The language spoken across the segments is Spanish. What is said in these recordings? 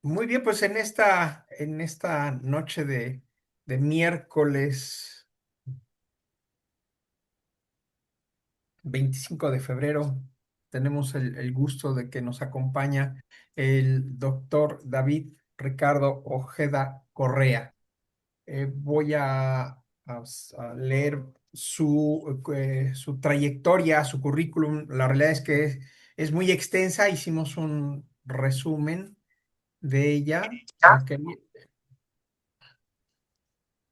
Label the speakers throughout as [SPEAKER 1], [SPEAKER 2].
[SPEAKER 1] Muy bien, pues en esta noche de miércoles 25 de febrero tenemos el gusto de que nos acompaña el doctor David Ricardo Ojeda Correa. Voy a leer su trayectoria, su currículum. La realidad es que es muy extensa. Hicimos un resumen de ella, aunque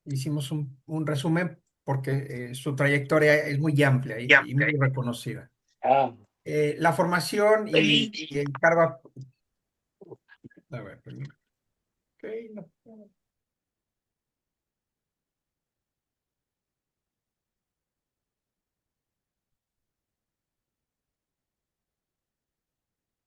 [SPEAKER 1] hicimos un resumen porque su trayectoria es muy amplia y muy reconocida.
[SPEAKER 2] Ah,
[SPEAKER 1] La formación y el cargo. A ver, permítame. Ok, no.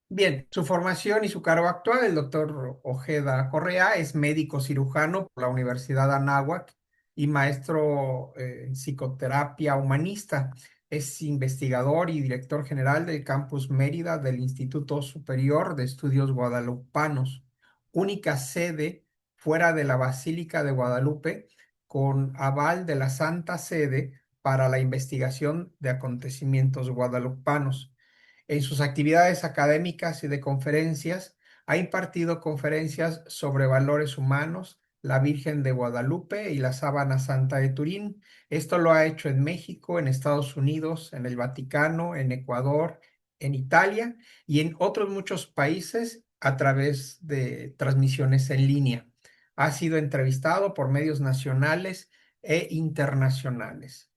[SPEAKER 1] Bien, su formación y su cargo actual, el doctor Ojeda Correa es médico cirujano por la Universidad Anáhuac y maestro en psicoterapia humanista. Es investigador y director general del Campus Mérida del Instituto Superior de Estudios Guadalupanos, única sede fuera de la Basílica de Guadalupe con aval de la Santa Sede para la investigación de acontecimientos guadalupanos. En sus actividades académicas y de conferencias, ha impartido conferencias sobre valores humanos, la Virgen de Guadalupe y la Sábana Santa de Turín. Esto lo ha hecho en México, en Estados Unidos, en el Vaticano, en Ecuador, en Italia y en otros muchos países a través de transmisiones en línea. Ha sido entrevistado por medios nacionales e internacionales.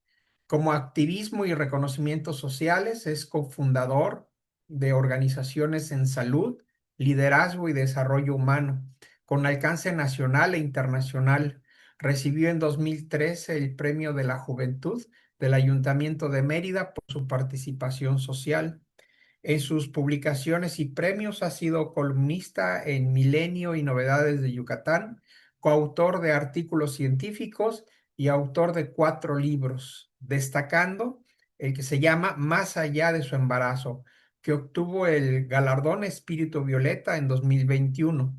[SPEAKER 1] Como activismo y reconocimientos sociales, es cofundador de organizaciones en salud, liderazgo y desarrollo humano, con alcance nacional e internacional. Recibió en 2013 el Premio de la Juventud del Ayuntamiento de Mérida por su participación social. En sus publicaciones y premios ha sido columnista en Milenio y Novedades de Yucatán, coautor de artículos científicos y autor de 4 libros, destacando el que se llama Más allá de su embarazo, que obtuvo el galardón Espíritu Violeta en 2021.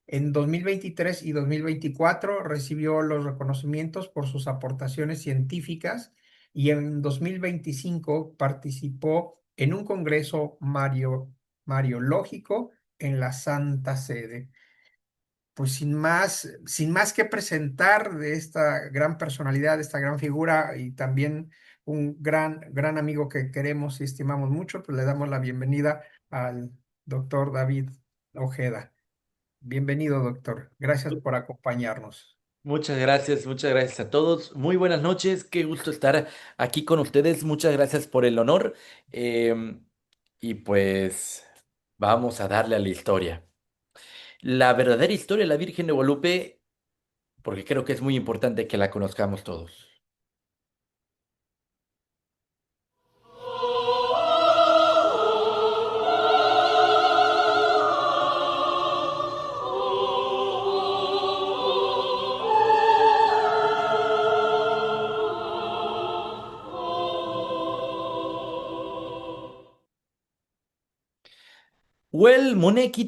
[SPEAKER 1] En 2023 y 2024 recibió los reconocimientos por sus aportaciones científicas y en 2025 participó en un congreso mariológico en la Santa Sede. Pues sin más que presentar de esta gran personalidad, de esta gran figura y también un gran amigo que queremos y estimamos mucho, pues le damos la bienvenida al doctor David Ojeda. Bienvenido, doctor. Gracias por acompañarnos.
[SPEAKER 2] muchas gracias a todos. Muy buenas noches, qué gusto estar aquí con ustedes. Muchas gracias por el honor. Em, y pues vamos a darle a la historia. La verdadera historia de la Virgen de Guadalupe, porque creo que es muy importante que la conozcamos todos. Huel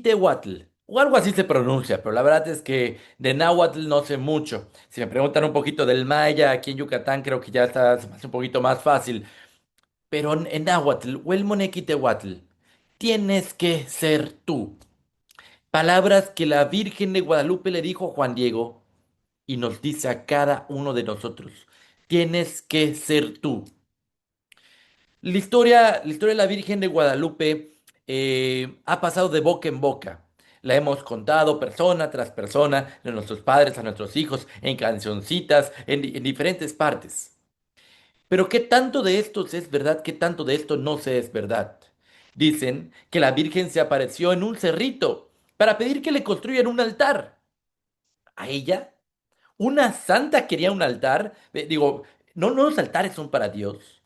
[SPEAKER 2] Tehuatl, o algo así se pronuncia, pero la verdad es que de náhuatl no sé mucho. Si me preguntan un poquito del maya aquí en Yucatán, creo que ya está se me hace un poquito más fácil. Pero en náhuatl, Tehuatl, tienes que ser tú. Palabras que la Virgen de Guadalupe le dijo a Juan Diego y nos dice a cada uno de nosotros. Tienes que ser tú. La historia de la Virgen de Guadalupe ha pasado de boca en boca. La hemos contado persona tras persona, de nuestros padres a nuestros hijos, en cancioncitas, en diferentes partes. Pero ¿qué tanto de esto es verdad? ¿Qué tanto de esto no se es verdad? Dicen que la Virgen se apareció en un cerrito para pedir que le construyan un altar. ¿A ella? ¿Una santa quería un altar? Digo, no los altares son para Dios.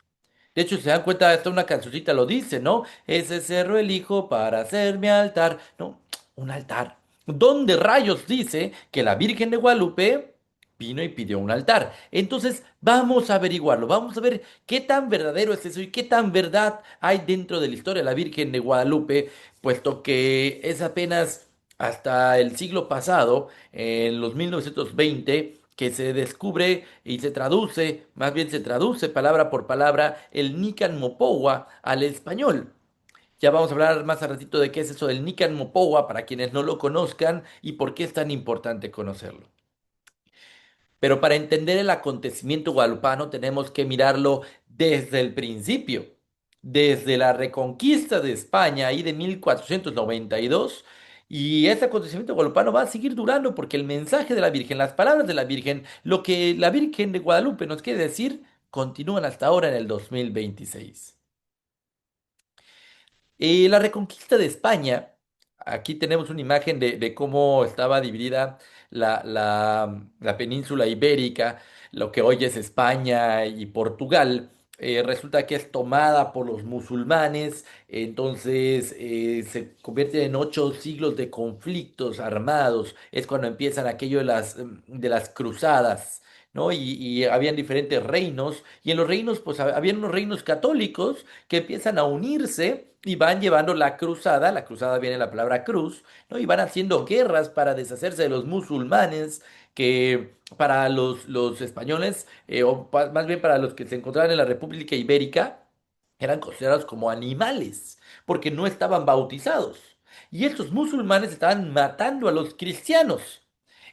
[SPEAKER 2] De hecho, si se dan cuenta, hasta una cancioncita lo dice, ¿no? Ese cerro elijo para hacer mi altar. No, un altar. ¿Dónde rayos dice que la Virgen de Guadalupe vino y pidió un altar? Entonces, vamos a averiguarlo. Vamos a ver qué tan verdadero es eso y qué tan verdad hay dentro de la historia de la Virgen de Guadalupe, puesto que es apenas hasta el siglo pasado, en los 1920, que se descubre y se traduce, más bien se traduce palabra por palabra, el Nican Mopowa al español. Ya vamos a hablar más a ratito de qué es eso del Nican Mopowa para quienes no lo conozcan y por qué es tan importante conocerlo. Pero para entender el acontecimiento guadalupano tenemos que mirarlo desde el principio, desde la reconquista de España ahí de 1492. Y ese acontecimiento guadalupano va a seguir durando porque el mensaje de la Virgen, las palabras de la Virgen, lo que la Virgen de Guadalupe nos quiere decir, continúan hasta ahora en el 2026. La reconquista de España, aquí tenemos una imagen de cómo estaba dividida la península ibérica, lo que hoy es España y Portugal. Resulta que es tomada por los musulmanes, entonces se convierte en 8 siglos de conflictos armados. Es cuando empiezan aquello de las cruzadas. ¿No? Y habían diferentes reinos, y en los reinos, pues habían unos reinos católicos que empiezan a unirse y van llevando la cruzada viene de la palabra cruz, ¿no? Y van haciendo guerras para deshacerse de los musulmanes, que para los españoles, más bien para los que se encontraban en la República Ibérica, eran considerados como animales, porque no estaban bautizados. Y estos musulmanes estaban matando a los cristianos.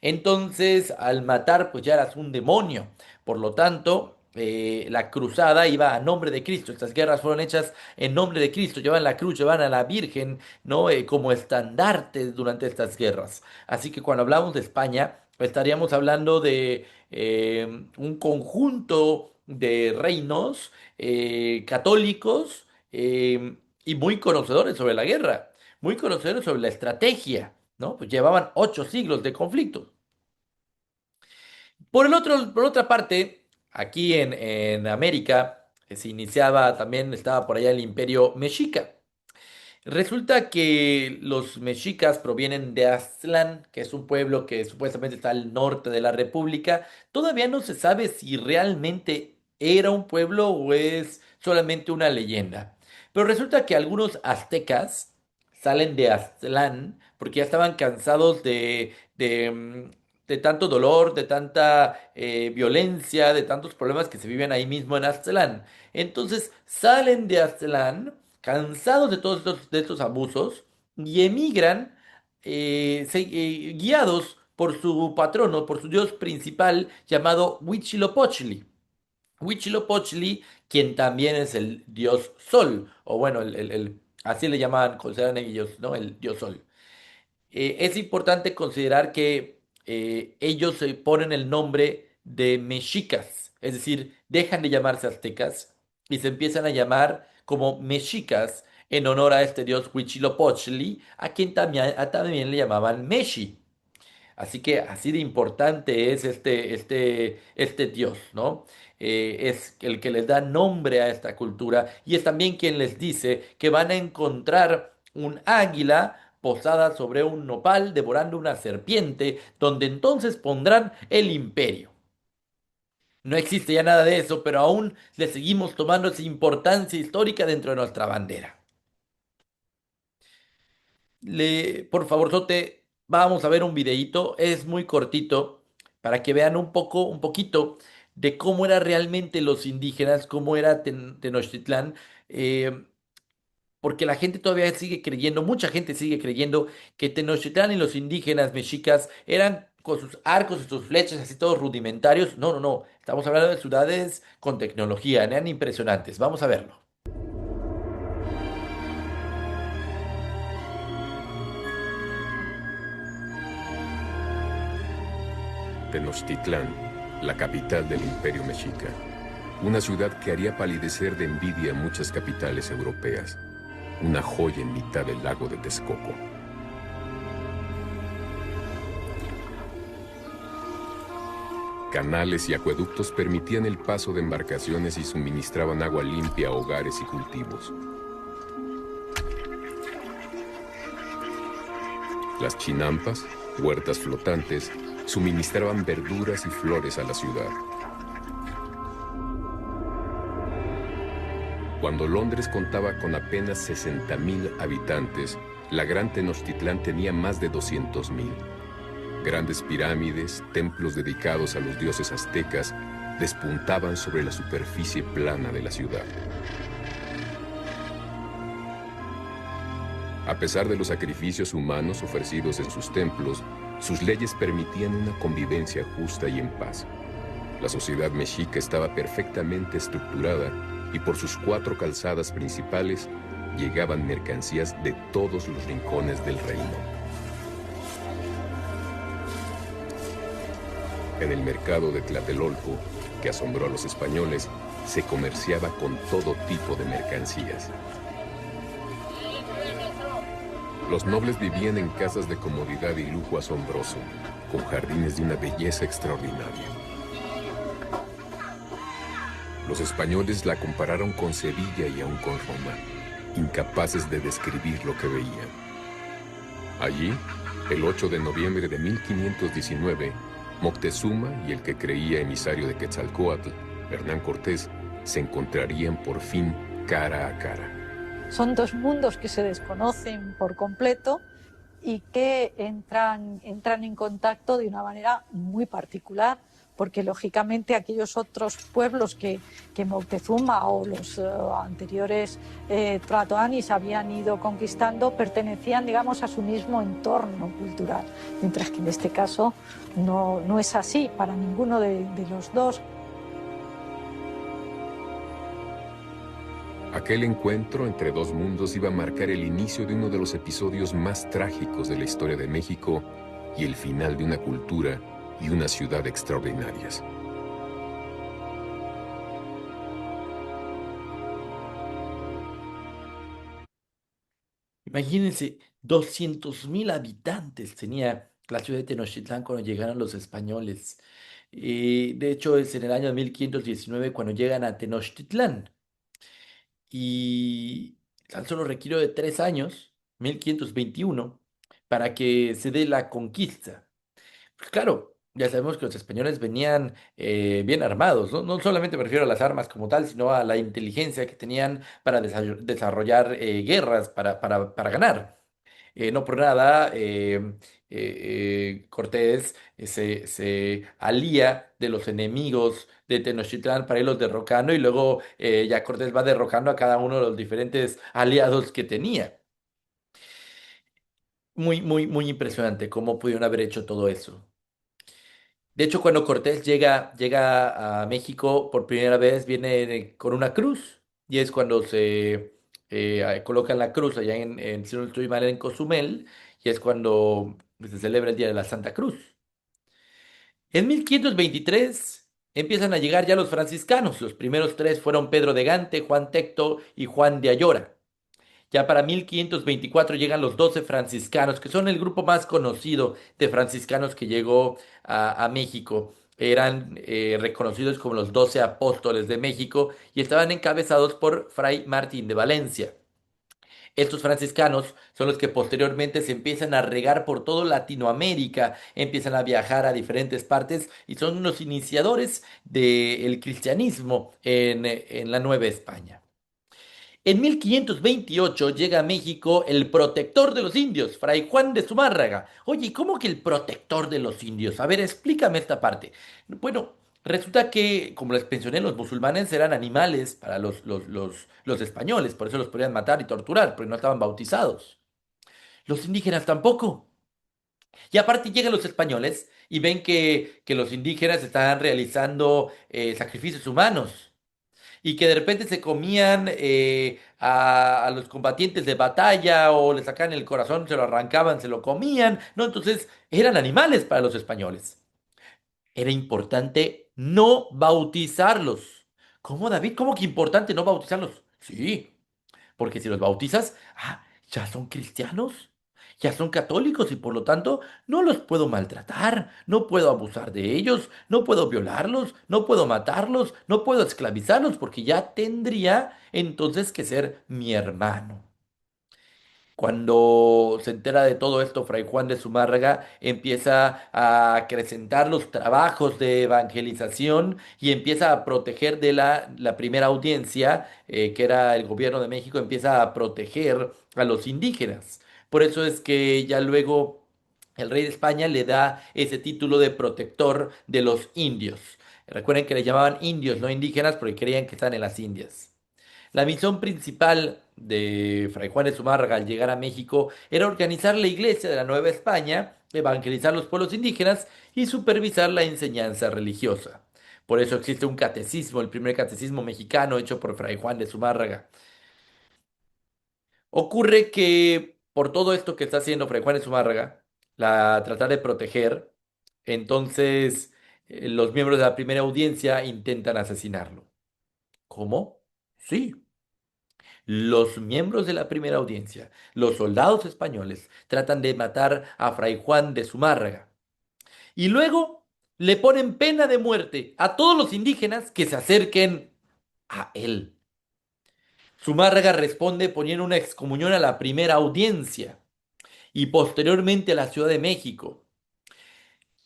[SPEAKER 2] Entonces, al matar, pues ya eras un demonio. Por lo tanto, la cruzada iba a nombre de Cristo. Estas guerras fueron hechas en nombre de Cristo. Llevan la cruz, llevan a la Virgen, ¿no? Como estandarte durante estas guerras. Así que cuando hablamos de España, estaríamos hablando de un conjunto de reinos católicos y muy conocedores sobre la guerra, muy conocedores sobre la estrategia, ¿no? Pues llevaban 8 siglos de conflicto. Por otra parte, aquí en América se iniciaba también, estaba por allá el Imperio Mexica. Resulta que los mexicas provienen de Aztlán, que es un pueblo que supuestamente está al norte de la República. Todavía no se sabe si realmente era un pueblo o es solamente una leyenda. Pero resulta que algunos aztecas salen de Aztlán porque ya estaban cansados de tanto dolor, de tanta violencia, de tantos problemas que se viven ahí mismo en Aztlán. Entonces salen de Aztlán cansados de todos de estos abusos, y emigran guiados por su patrono, por su dios principal llamado Huitzilopochtli. Huitzilopochtli, quien también es el dios Sol, o bueno, así le llaman, consideran ellos, ¿no? El dios Sol. Es importante considerar que ellos se ponen el nombre de mexicas, es decir, dejan de llamarse aztecas y se empiezan a llamar como mexicas en honor a este dios Huitzilopochtli, a quien también le llamaban Meshi. Así que así de importante es este Dios, ¿no? Es el que les da nombre a esta cultura y es también quien les dice que van a encontrar un águila posada sobre un nopal devorando una serpiente, donde entonces pondrán el imperio. No existe ya nada de eso, pero aún le seguimos tomando esa importancia histórica dentro de nuestra bandera. Por favor, Sote, vamos a ver un videíto, es muy cortito, para que vean un poquito de cómo era realmente los indígenas, cómo era Tenochtitlán, eh, porque la gente todavía sigue creyendo, mucha gente sigue creyendo que Tenochtitlán y los indígenas mexicas eran con sus arcos y sus flechas así todos rudimentarios. No, no, no, estamos hablando de ciudades con tecnología, eran impresionantes. Vamos a verlo.
[SPEAKER 3] Tenochtitlán, la capital del Imperio Mexica. Una ciudad que haría palidecer de envidia a muchas capitales europeas. Una joya en mitad del lago de Texcoco. Canales y acueductos permitían el paso de embarcaciones y suministraban agua limpia a hogares y cultivos. Las chinampas, huertas flotantes, suministraban verduras y flores a la ciudad. Cuando Londres contaba con apenas 60.000 habitantes, La gran Tenochtitlán tenía más de 200.000. Grandes pirámides, templos dedicados a los dioses aztecas, despuntaban sobre la superficie plana de la ciudad. A pesar de los sacrificios humanos ofrecidos en sus templos, sus leyes permitían una convivencia justa y en paz. La sociedad mexica estaba perfectamente estructurada y por sus 4 calzadas principales llegaban mercancías de todos los rincones del reino. En el mercado de Tlatelolco, que asombró a los españoles, se comerciaba con todo tipo de mercancías. Los nobles vivían en casas de comodidad y lujo asombroso, con jardines de una belleza extraordinaria. Los españoles la compararon con Sevilla y aún con Roma, incapaces de describir lo que veían. Allí, el 8 de noviembre de 1519, Moctezuma y el que creía emisario de Quetzalcóatl, Hernán Cortés, se encontrarían por fin cara a cara.
[SPEAKER 4] Son dos mundos que se desconocen por completo y que entran en contacto de una manera muy particular, porque lógicamente aquellos otros pueblos que Moctezuma o los anteriores tlatoanis habían ido conquistando pertenecían, digamos, a su mismo entorno cultural, mientras que en este caso no es así para ninguno de los dos.
[SPEAKER 3] Aquel encuentro entre dos mundos iba a marcar el inicio de uno de los episodios más trágicos de la historia de México y el final de una cultura y una ciudad extraordinarias.
[SPEAKER 2] Imagínense, 200.000 habitantes tenía la ciudad de Tenochtitlán cuando llegaron los españoles. De hecho, es en el año 1519 cuando llegan a Tenochtitlán. Y tan solo requirió de 3 años, 1521, para que se dé la conquista. Pues claro, ya sabemos que los españoles venían bien armados, ¿no? No solamente me refiero a las armas como tal, sino a la inteligencia que tenían para desarrollar guerras, para ganar. No por nada, Cortés se alía de los enemigos de Tenochtitlán para irlos derrocando y luego ya Cortés va derrocando a cada uno de los diferentes aliados que tenía. Muy, muy, muy impresionante cómo pudieron haber hecho todo eso. De hecho, cuando Cortés llega a México por primera vez, viene con una cruz y es cuando se colocan la cruz allá si no estoy mal, en Cozumel, y es cuando se celebra el Día de la Santa Cruz. En 1523 empiezan a llegar ya los franciscanos. Los primeros 3 fueron Pedro de Gante, Juan Tecto y Juan de Ayora. Ya para 1524 llegan los 12 franciscanos, que son el grupo más conocido de franciscanos que llegó a México. Eran reconocidos como los 12 apóstoles de México y estaban encabezados por Fray Martín de Valencia. Estos franciscanos son los que posteriormente se empiezan a regar por toda Latinoamérica, empiezan a viajar a diferentes partes y son los iniciadores del cristianismo en la Nueva España. En 1528 llega a México el protector de los indios, Fray Juan de Zumárraga. Oye, ¿cómo que el protector de los indios? A ver, explícame esta parte. Bueno, resulta que, como les mencioné, los musulmanes eran animales para los españoles, por eso los podían matar y torturar, porque no estaban bautizados. Los indígenas tampoco. Y aparte llegan los españoles y ven que los indígenas están realizando sacrificios humanos y que de repente se comían a los combatientes de batalla o le sacaban el corazón, se lo arrancaban, se lo comían, ¿no? Entonces eran animales para los españoles. Era importante no bautizarlos. ¿Cómo, David? ¿Cómo que importante no bautizarlos? Sí, porque si los bautizas, ya son cristianos, ya son católicos y por lo tanto no los puedo maltratar, no puedo abusar de ellos, no puedo violarlos, no puedo matarlos, no puedo esclavizarlos porque ya tendría entonces que ser mi hermano. Cuando se entera de todo esto, Fray Juan de Zumárraga empieza a acrecentar los trabajos de evangelización y empieza a proteger de la primera audiencia, que era el gobierno de México, empieza a proteger a los indígenas. Por eso es que ya luego el rey de España le da ese título de protector de los indios. Recuerden que le llamaban indios, no indígenas, porque creían que están en las Indias. La misión principal de Fray Juan de Zumárraga al llegar a México era organizar la iglesia de la Nueva España, evangelizar los pueblos indígenas y supervisar la enseñanza religiosa. Por eso existe un catecismo, el primer catecismo mexicano hecho por Fray Juan de Zumárraga. Ocurre que por todo esto que está haciendo Fray Juan de Zumárraga, tratar de proteger, entonces los miembros de la primera audiencia intentan asesinarlo. ¿Cómo? Sí. Los miembros de la primera audiencia, los soldados españoles, tratan de matar a Fray Juan de Zumárraga y luego le ponen pena de muerte a todos los indígenas que se acerquen a él. Zumárraga responde poniendo una excomunión a la primera audiencia y posteriormente a la Ciudad de México.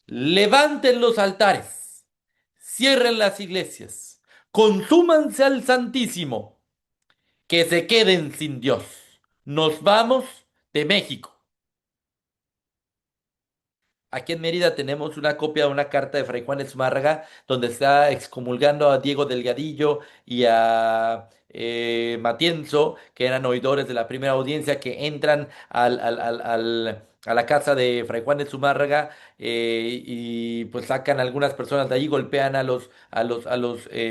[SPEAKER 2] Levanten los altares, cierren las iglesias, consúmanse al Santísimo, que se queden sin Dios. Nos vamos de México. Aquí en Mérida tenemos una copia de una carta de Fray Juan de Zumárraga donde está excomulgando a Diego Delgadillo y a Matienzo, que eran oidores de la primera audiencia, que entran a la casa de Fray Juan de Zumárraga y pues sacan a algunas personas de ahí, golpean a los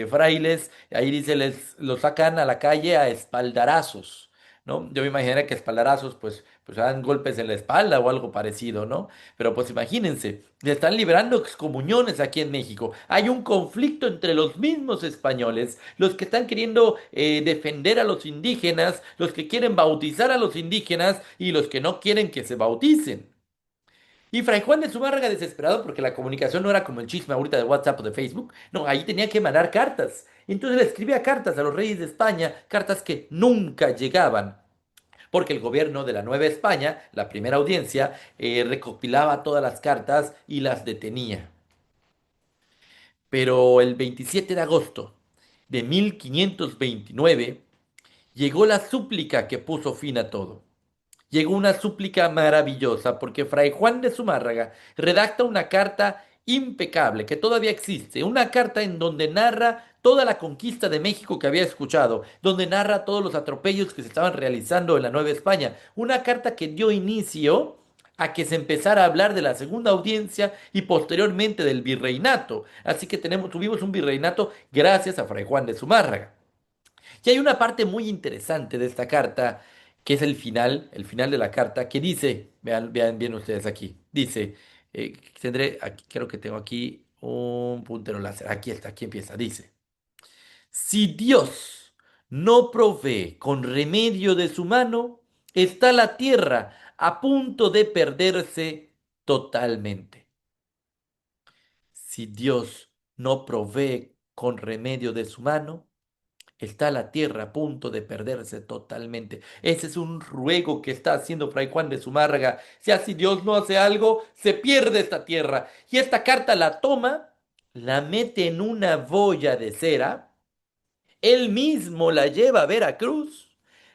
[SPEAKER 2] frailes, ahí dice, los sacan a la calle a espaldarazos, ¿no? Yo me imaginaría que espaldarazos pues dan golpes en la espalda o algo parecido, ¿no? Pero pues imagínense, le están liberando excomuniones aquí en México. Hay un conflicto entre los mismos españoles, los que están queriendo defender a los indígenas, los que quieren bautizar a los indígenas y los que no quieren que se bauticen. Y Fray Juan de Zumárraga desesperado porque la comunicación no era como el chisme ahorita de WhatsApp o de Facebook, no, ahí tenía que mandar cartas. Entonces le escribía cartas a los reyes de España, cartas que nunca llegaban porque el gobierno de la Nueva España, la primera audiencia, recopilaba todas las cartas y las detenía. Pero el 27 de agosto de 1529 llegó la súplica que puso fin a todo. Llegó una súplica maravillosa porque Fray Juan de Zumárraga redacta una carta impecable que todavía existe, una carta en donde narra toda la conquista de México que había escuchado, donde narra todos los atropellos que se estaban realizando en la Nueva España, una carta que dio inicio a que se empezara a hablar de la segunda audiencia y posteriormente del virreinato. Así que tuvimos un virreinato gracias a Fray Juan de Zumárraga. Y hay una parte muy interesante de esta carta, que es el final de la carta, que dice, vean bien ustedes aquí, dice, creo que tengo aquí un puntero láser, aquí está, aquí empieza, dice, si Dios no provee con remedio de su mano, está la tierra a punto de perderse totalmente. Si Dios no provee con remedio de su mano, está la tierra a punto de perderse totalmente. Ese es un ruego que está haciendo Fray Juan de Zumárraga. Si así Dios no hace algo, se pierde esta tierra. Y esta carta la toma, la mete en una boya de cera, él mismo la lleva a Veracruz,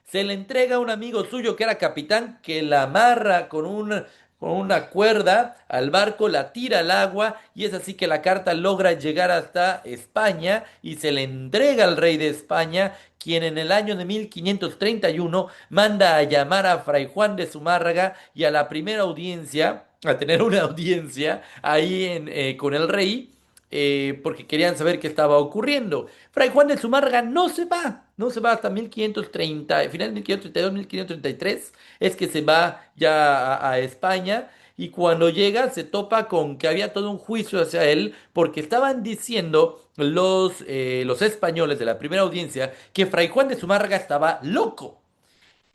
[SPEAKER 2] se le entrega a un amigo suyo que era capitán, que la amarra con una cuerda al barco, la tira al agua y es así que la carta logra llegar hasta España y se le entrega al rey de España, quien en el año de 1531 manda a llamar a Fray Juan de Zumárraga y a la primera audiencia, a tener una audiencia ahí con el rey. Porque querían saber qué estaba ocurriendo. Fray Juan de Zumárraga no se va hasta 1530, final de 1532, 1533, es que se va ya a España y cuando llega se topa con que había todo un juicio hacia él porque estaban diciendo los españoles de la primera audiencia que Fray Juan de Zumárraga estaba loco.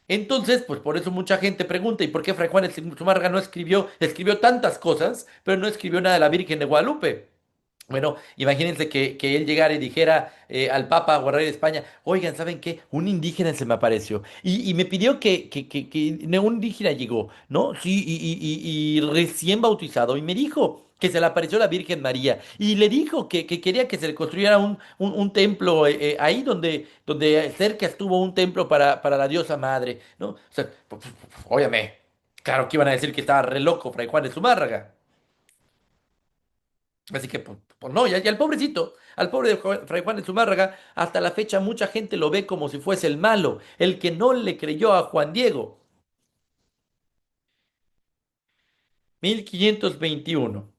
[SPEAKER 2] Entonces, pues por eso mucha gente pregunta, ¿y por qué Fray Juan de Zumárraga no escribió tantas cosas, pero no escribió nada de la Virgen de Guadalupe? Bueno, imagínense que él llegara y dijera al Papa o al rey de España, oigan, ¿saben qué? Un indígena se me apareció y me pidió no, un indígena llegó, ¿no? Sí, y recién bautizado y me dijo que se le apareció la Virgen María y le dijo que quería que se le construyera un templo ahí donde cerca estuvo un templo para la diosa madre, ¿no? O sea, óyame. Claro que iban a decir que estaba re loco Fray Juan de Zumárraga. Así que, pues no, ya el pobrecito, al pobre de Fray Juan de Zumárraga, hasta la fecha mucha gente lo ve como si fuese el malo, el que no le creyó a Juan Diego. 1521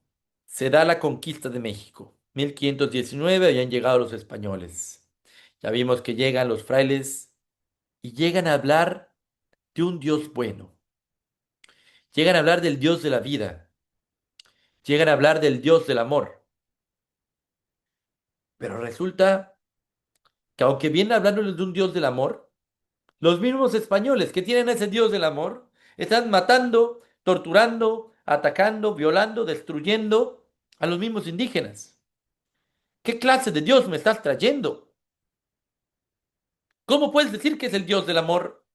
[SPEAKER 2] se da la conquista de México. 1519 habían llegado los españoles. Ya vimos que llegan los frailes y llegan a hablar de un Dios bueno. Llegan a hablar del Dios de la vida. Llegan a hablar del Dios del amor. Pero resulta que aunque vienen hablándoles de un Dios del amor, los mismos españoles que tienen ese Dios del amor están matando, torturando, atacando, violando, destruyendo a los mismos indígenas. ¿Qué clase de Dios me estás trayendo? ¿Cómo puedes decir que es el Dios del amor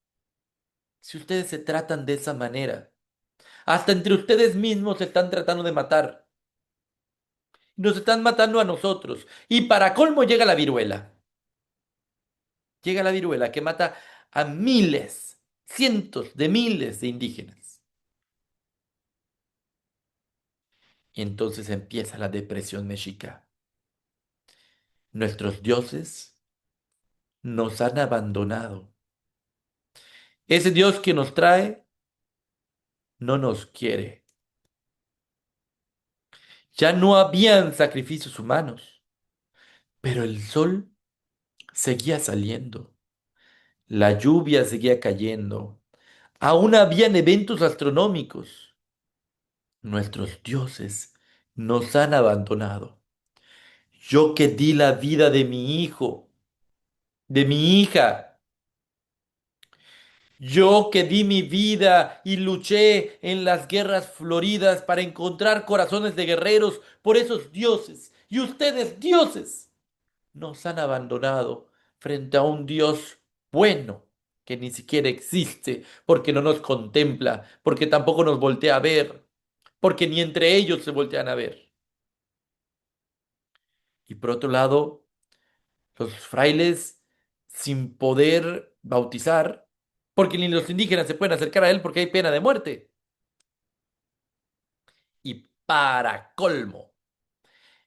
[SPEAKER 2] si ustedes se tratan de esa manera? Hasta entre ustedes mismos se están tratando de matar. Nos están matando a nosotros. Y para colmo llega la viruela. Llega la viruela que mata a miles, cientos de miles de indígenas. Y entonces empieza la depresión mexica. Nuestros dioses nos han abandonado. Ese Dios que nos trae no nos quiere. Ya no habían sacrificios humanos, pero el sol seguía saliendo, la lluvia seguía cayendo, aún habían eventos astronómicos. Nuestros dioses nos han abandonado. Yo que di la vida de mi hijo, de mi hija, yo que di mi vida y luché en las guerras floridas para encontrar corazones de guerreros por esos dioses, y ustedes, dioses, nos han abandonado frente a un Dios bueno que ni siquiera existe, porque no nos contempla, porque tampoco nos voltea a ver, porque ni entre ellos se voltean a ver. Y por otro lado, los frailes sin poder bautizar, porque ni los indígenas se pueden acercar a él porque hay pena de muerte. Y para colmo,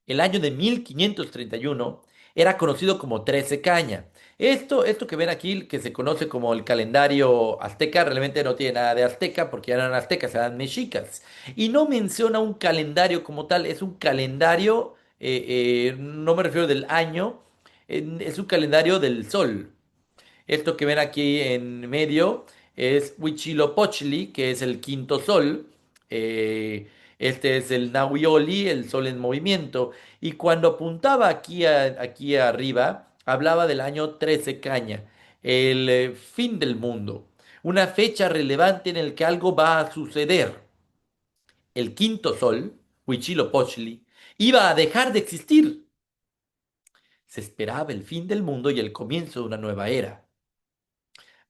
[SPEAKER 2] el año de 1531 era conocido como Trece Caña. Esto que ven aquí, que se conoce como el calendario azteca, realmente no tiene nada de azteca porque ya no eran aztecas, eran mexicas. Y no menciona un calendario como tal, es un calendario, no me refiero del año, es un calendario del sol. Esto que ven aquí en medio es Huitzilopochtli, que es el quinto sol. Eh, este es el Nahuioli, el sol en movimiento. Y cuando apuntaba aquí arriba, hablaba del año 13 Caña, el fin del mundo. Una fecha relevante en el que algo va a suceder. El quinto sol, Huitzilopochtli, iba a dejar de existir. Se esperaba el fin del mundo y el comienzo de una nueva era.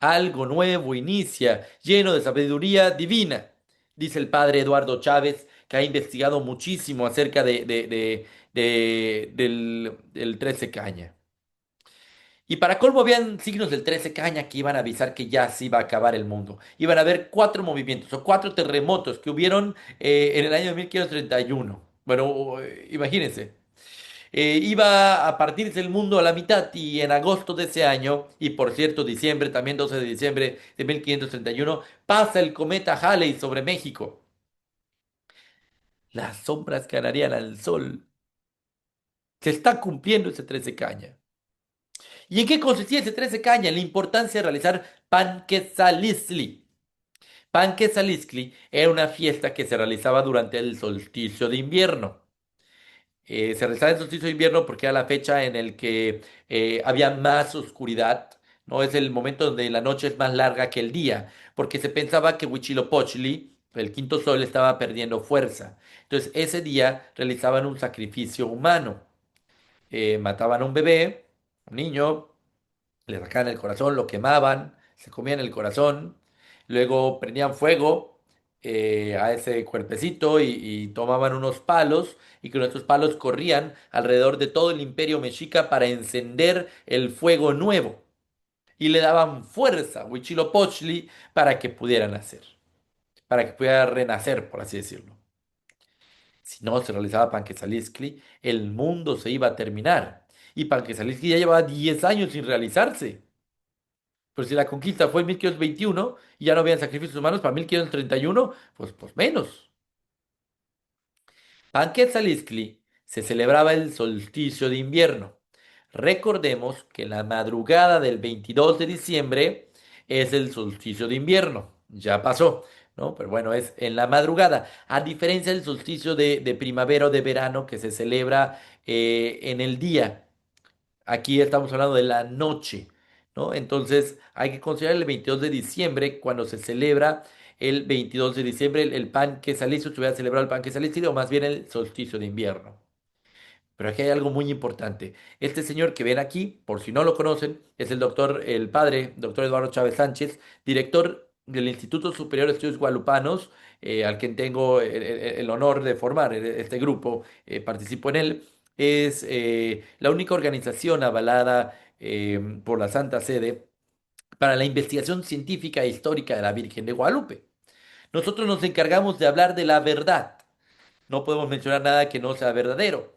[SPEAKER 2] Algo nuevo inicia, lleno de sabiduría divina, dice el padre Eduardo Chávez, que ha investigado muchísimo acerca del 13 Caña. Y para colmo habían signos del 13 Caña que iban a avisar que ya se iba a acabar el mundo. Iban a haber cuatro movimientos o cuatro terremotos que hubieron en el año 1531. Bueno, imagínense. Iba a partirse el mundo a la mitad y en agosto de ese año, y por cierto, diciembre, también 12 de diciembre de 1531, pasa el cometa Halley sobre México. Las sombras ganarían al sol. Se está cumpliendo ese 13 caña. ¿Y en qué consistía ese 13 caña? En la importancia de realizar Panquetzaliztli. Panquetzaliztli era una fiesta que se realizaba durante el solsticio de invierno. Se realizaba el solsticio de invierno porque era la fecha en el que había más oscuridad, ¿no? Es el momento donde la noche es más larga que el día, porque se pensaba que Huitzilopochtli, el quinto sol, estaba perdiendo fuerza. Entonces, ese día realizaban un sacrificio humano. Mataban a un bebé, un niño, le sacaban el corazón, lo quemaban, se comían el corazón, luego prendían fuego a ese cuerpecito y tomaban unos palos y con estos palos corrían alrededor de todo el imperio mexica para encender el fuego nuevo y le daban fuerza a Huitzilopochtli para que pudieran hacer. para que pudiera renacer, por así decirlo. Si no se realizaba Panquesalistli, el mundo se iba a terminar. Y Panquesalistli ya llevaba 10 años sin realizarse. Pero si la conquista fue en 1521 y ya no habían sacrificios humanos para 1531, pues menos. Panquetzalistli se celebraba el solsticio de invierno. Recordemos que la madrugada del 22 de diciembre es el solsticio de invierno. Ya pasó, ¿no? Pero bueno, es en la madrugada. A diferencia del solsticio de primavera o de verano que se celebra en el día. Aquí estamos hablando de la noche, ¿no? Entonces hay que considerar el 22 de diciembre cuando se celebra el 22 de diciembre el pan que salió, se hubiera celebrado el pan que salió, o más bien el solsticio de invierno. Pero aquí hay algo muy importante. Este señor que ven aquí, por si no lo conocen, es el doctor, el padre, doctor Eduardo Chávez Sánchez, director del Instituto Superior de Estudios Guadalupanos, al que tengo el honor de formar este grupo, participo en él. Es la única organización avalada por la Santa Sede para la investigación científica e histórica de la Virgen de Guadalupe. Nosotros nos encargamos de hablar de la verdad. No podemos mencionar nada que no sea verdadero.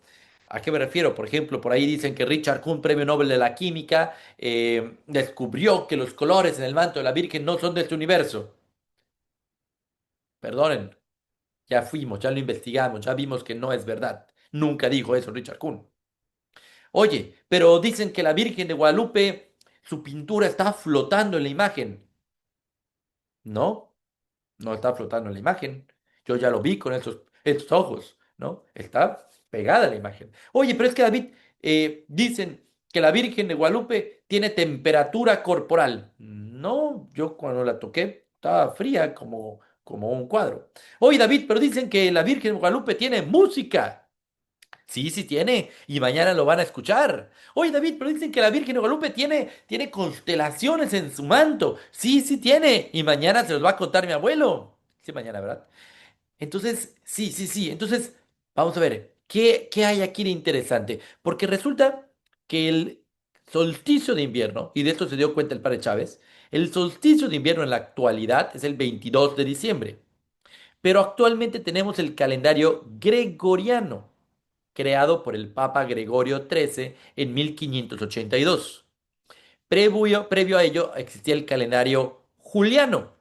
[SPEAKER 2] ¿A qué me refiero? Por ejemplo, por ahí dicen que Richard Kuhn, premio Nobel de la Química, descubrió que los colores en el manto de la Virgen no son de este universo. Perdonen, ya fuimos, ya lo investigamos, ya vimos que no es verdad. Nunca dijo eso Richard Kuhn. Oye, pero dicen que la Virgen de Guadalupe, su pintura está flotando en la imagen. No, no está flotando en la imagen. Yo ya lo vi con estos ojos, ¿no? Está pegada a la imagen. Oye, pero es que David, dicen que la Virgen de Guadalupe tiene temperatura corporal. No, yo cuando la toqué estaba fría como un cuadro. Oye, David, pero dicen que la Virgen de Guadalupe tiene música. Sí, sí tiene, y mañana lo van a escuchar. Oye, David, pero dicen que la Virgen de Guadalupe tiene constelaciones en su manto. Sí, sí tiene, y mañana se los va a contar mi abuelo. Sí, mañana, ¿verdad? Entonces, sí, sí, sí. Entonces, vamos a ver, ¿qué hay aquí de interesante? Porque resulta que el solsticio de invierno, y de esto se dio cuenta el padre Chávez, el solsticio de invierno en la actualidad es el 22 de diciembre. Pero actualmente tenemos el calendario gregoriano creado por el Papa Gregorio XIII en 1582. Previo a ello existía el calendario juliano.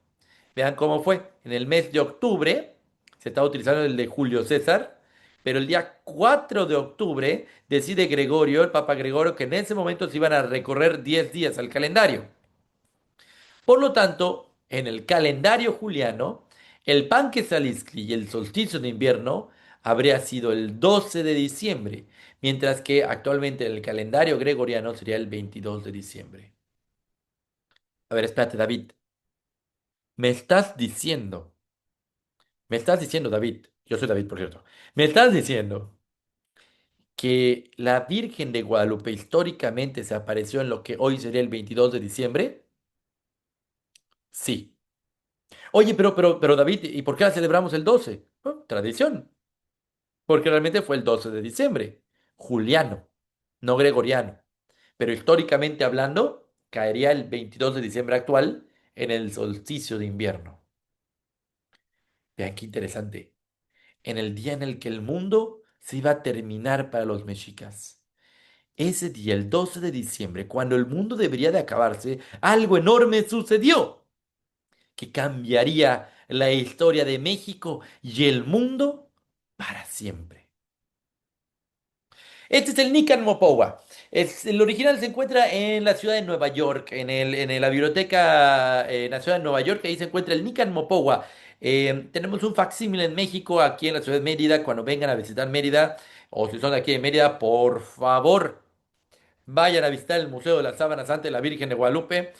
[SPEAKER 2] Vean cómo fue. En el mes de octubre se estaba utilizando el de Julio César, pero el día 4 de octubre decide Gregorio, el Papa Gregorio, que en ese momento se iban a recorrer 10 días al calendario. Por lo tanto, en el calendario juliano, el Panquetzalistli y el solsticio de invierno habría sido el 12 de diciembre, mientras que actualmente en el calendario gregoriano sería el 22 de diciembre. A ver, espérate, David. Me estás diciendo, me estás diciendo, David, yo soy David, por cierto, me estás diciendo que la Virgen de Guadalupe históricamente se apareció en lo que hoy sería el 22 de diciembre. Sí. Oye, pero David, ¿y por qué la celebramos el 12? Tradición, porque realmente fue el 12 de diciembre, juliano, no gregoriano. Pero históricamente hablando, caería el 22 de diciembre actual en el solsticio de invierno. Vean qué interesante. En el día en el que el mundo se iba a terminar para los mexicas. Ese día, el 12 de diciembre, cuando el mundo debería de acabarse, algo enorme sucedió que cambiaría la historia de México y el mundo para siempre. Este es el Nican Mopowa. El original se encuentra en la ciudad de Nueva York, en la Biblioteca Nacional de Nueva York. Ahí se encuentra el Nican Mopowa. Tenemos un facsímil en México, aquí en la ciudad de Mérida. Cuando vengan a visitar Mérida, o si son de aquí de Mérida, por favor, vayan a visitar el Museo de la Sábana Santa de la Virgen de Guadalupe,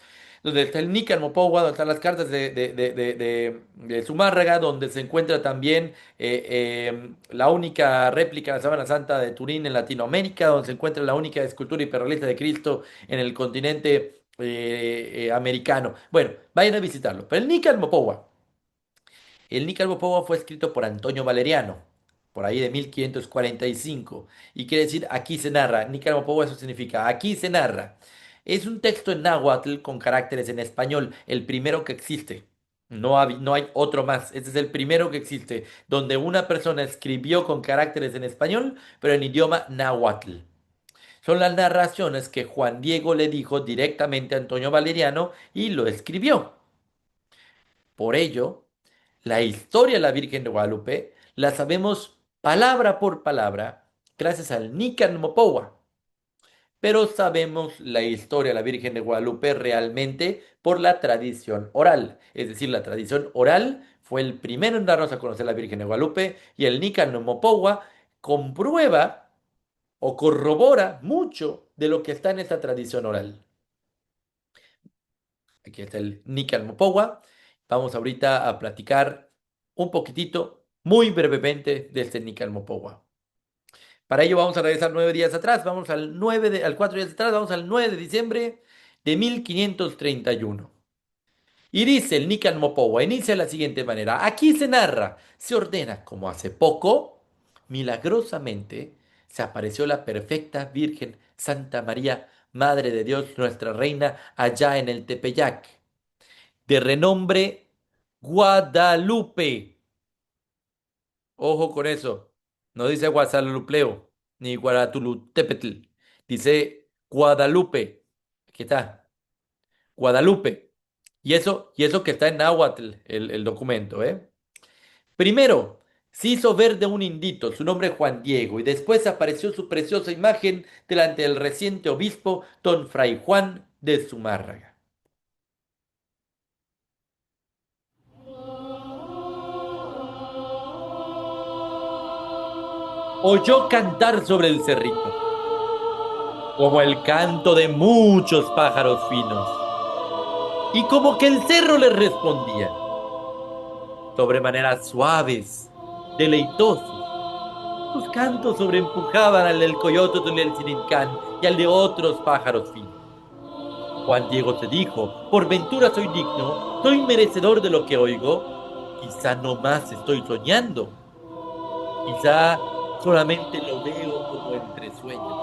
[SPEAKER 2] donde está el Nícar Mopogua, donde están las cartas de Zumárraga, donde se encuentra también la única réplica de la Sábana Santa de Turín en Latinoamérica, donde se encuentra la única escultura hiperrealista de Cristo en el continente americano. Bueno, vayan a visitarlo. Pero el Nícar Mopogua. El Nícar Poma fue escrito por Antonio Valeriano, por ahí de 1545, y quiere decir aquí se narra. Nícar Poma eso significa aquí se narra. Es un texto en náhuatl con caracteres en español, el primero que existe. No hay otro más. Este es el primero que existe, donde una persona escribió con caracteres en español, pero en idioma náhuatl. Son las narraciones que Juan Diego le dijo directamente a Antonio Valeriano y lo escribió. Por ello, la historia de la Virgen de Guadalupe la sabemos palabra por palabra gracias al Nican Mopowa, pero sabemos la historia de la Virgen de Guadalupe realmente por la tradición oral. Es decir, la tradición oral fue el primero en darnos a conocer la Virgen de Guadalupe y el Nican Mopowa comprueba o corrobora mucho de lo que está en esta tradición oral. Aquí está el Nican Mopowa. Vamos ahorita a platicar un poquitito, muy brevemente, de este Nican Mopowa. Para ello vamos a regresar 9 días atrás, vamos al 4 días atrás, vamos al 9 de diciembre de 1531. Y dice el Nican Mopowa, inicia de la siguiente manera. Aquí se narra, se ordena como hace poco, milagrosamente, se apareció la perfecta Virgen Santa María, Madre de Dios, nuestra Reina, allá en el Tepeyac, de renombre Guadalupe. Ojo con eso. No dice Guadalupleo ni Guaratulutepetl. Dice Guadalupe. Aquí está. Guadalupe. Y eso que está en náhuatl, el documento, ¿eh? Primero, se hizo ver de un indito, su nombre Juan Diego, y después apareció su preciosa imagen delante del reciente obispo, don Fray Juan de Zumárraga. Oyó cantar sobre el cerrito, como el canto de muchos pájaros finos, y como que el cerro le respondía, sobremanera suaves, deleitosos. Sus cantos sobreempujaban al del coyote del Sirincán y al de otros pájaros finos. Juan Diego se dijo, por ventura soy digno, soy merecedor de lo que oigo, quizá no más estoy soñando, quizá solamente lo veo como entre sueños.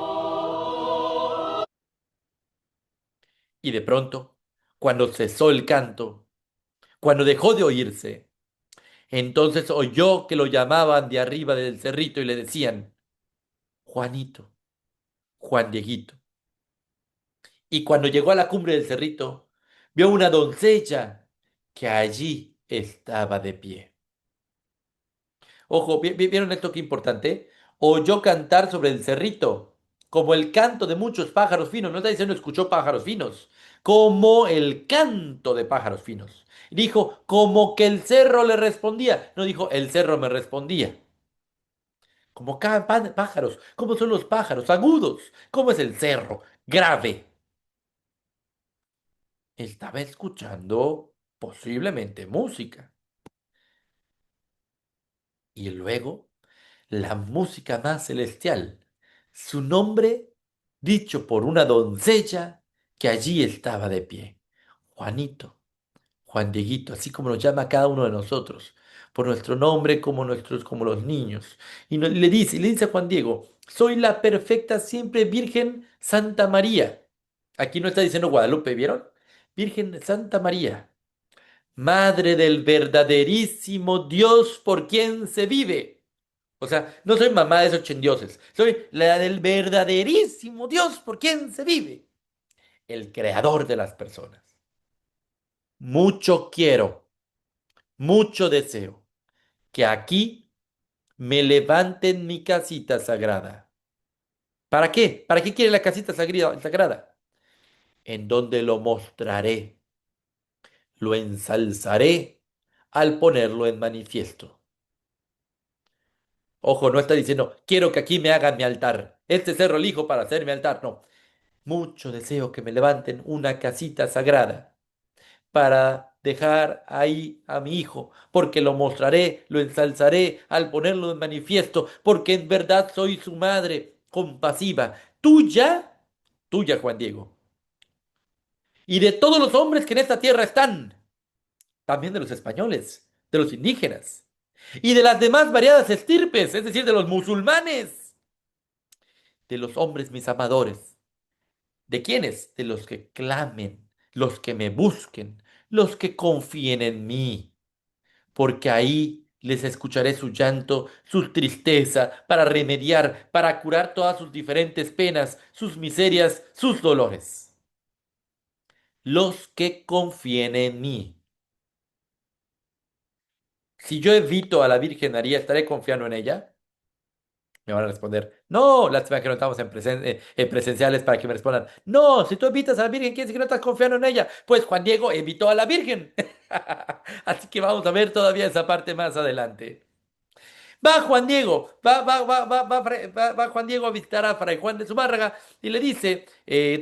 [SPEAKER 2] Y de pronto, cuando cesó el canto, cuando dejó de oírse, entonces oyó que lo llamaban de arriba del cerrito y le decían, Juanito, Juan Dieguito. Y cuando llegó a la cumbre del cerrito, vio una doncella que allí estaba de pie. Ojo, ¿vieron esto qué importante? Oyó cantar sobre el cerrito, como el canto de muchos pájaros finos. No está diciendo escuchó pájaros finos, como el canto de pájaros finos. Dijo, como que el cerro le respondía. No dijo, el cerro me respondía. Como cada pájaros. ¿Cómo son los pájaros? Agudos. ¿Cómo es el cerro? Grave. Estaba escuchando posiblemente música. Y luego la música más celestial, su nombre dicho por una doncella que allí estaba de pie. Juanito, Juan Dieguito, así como nos llama a cada uno de nosotros, por nuestro nombre como los niños. Y le dice a Juan Diego, soy la perfecta siempre Virgen Santa María. Aquí no está diciendo Guadalupe, ¿vieron? Virgen Santa María, Madre del verdaderísimo Dios por quien se vive. O sea, no soy mamá de esos chendioses, soy la del verdaderísimo Dios por quien se vive, el creador de las personas. Mucho quiero, mucho deseo que aquí me levanten mi casita sagrada. ¿Para qué? ¿Para qué quiere la casita sagrada? En donde lo mostraré, lo ensalzaré al ponerlo en manifiesto. Ojo, no está diciendo, quiero que aquí me hagan mi altar. Este cerro elijo para hacer mi altar. No, mucho deseo que me levanten una casita sagrada para dejar ahí a mi hijo, porque lo mostraré, lo ensalzaré al ponerlo en manifiesto, porque en verdad soy su madre compasiva, tuya, tuya, Juan Diego, y de todos los hombres que en esta tierra están, también de los españoles, de los indígenas, y de las demás variadas estirpes, es decir, de los musulmanes, de los hombres mis amadores. ¿De quiénes? De los que clamen, los que me busquen, los que confíen en mí, porque ahí les escucharé su llanto, su tristeza, para remediar, para curar todas sus diferentes penas, sus miserias, sus dolores. Los que confíen en mí. Si yo evito a la Virgen María, ¿estaré confiando en ella? Me van a responder, no, lástima que no estamos en presenciales para que me respondan, no, si tú evitas a la Virgen, quiere decir que no estás confiando en ella. Pues Juan Diego evitó a la Virgen. Así que vamos a ver todavía esa parte más adelante. Va Juan Diego, va Juan Diego a visitar a Fray Juan de Zumárraga y le dice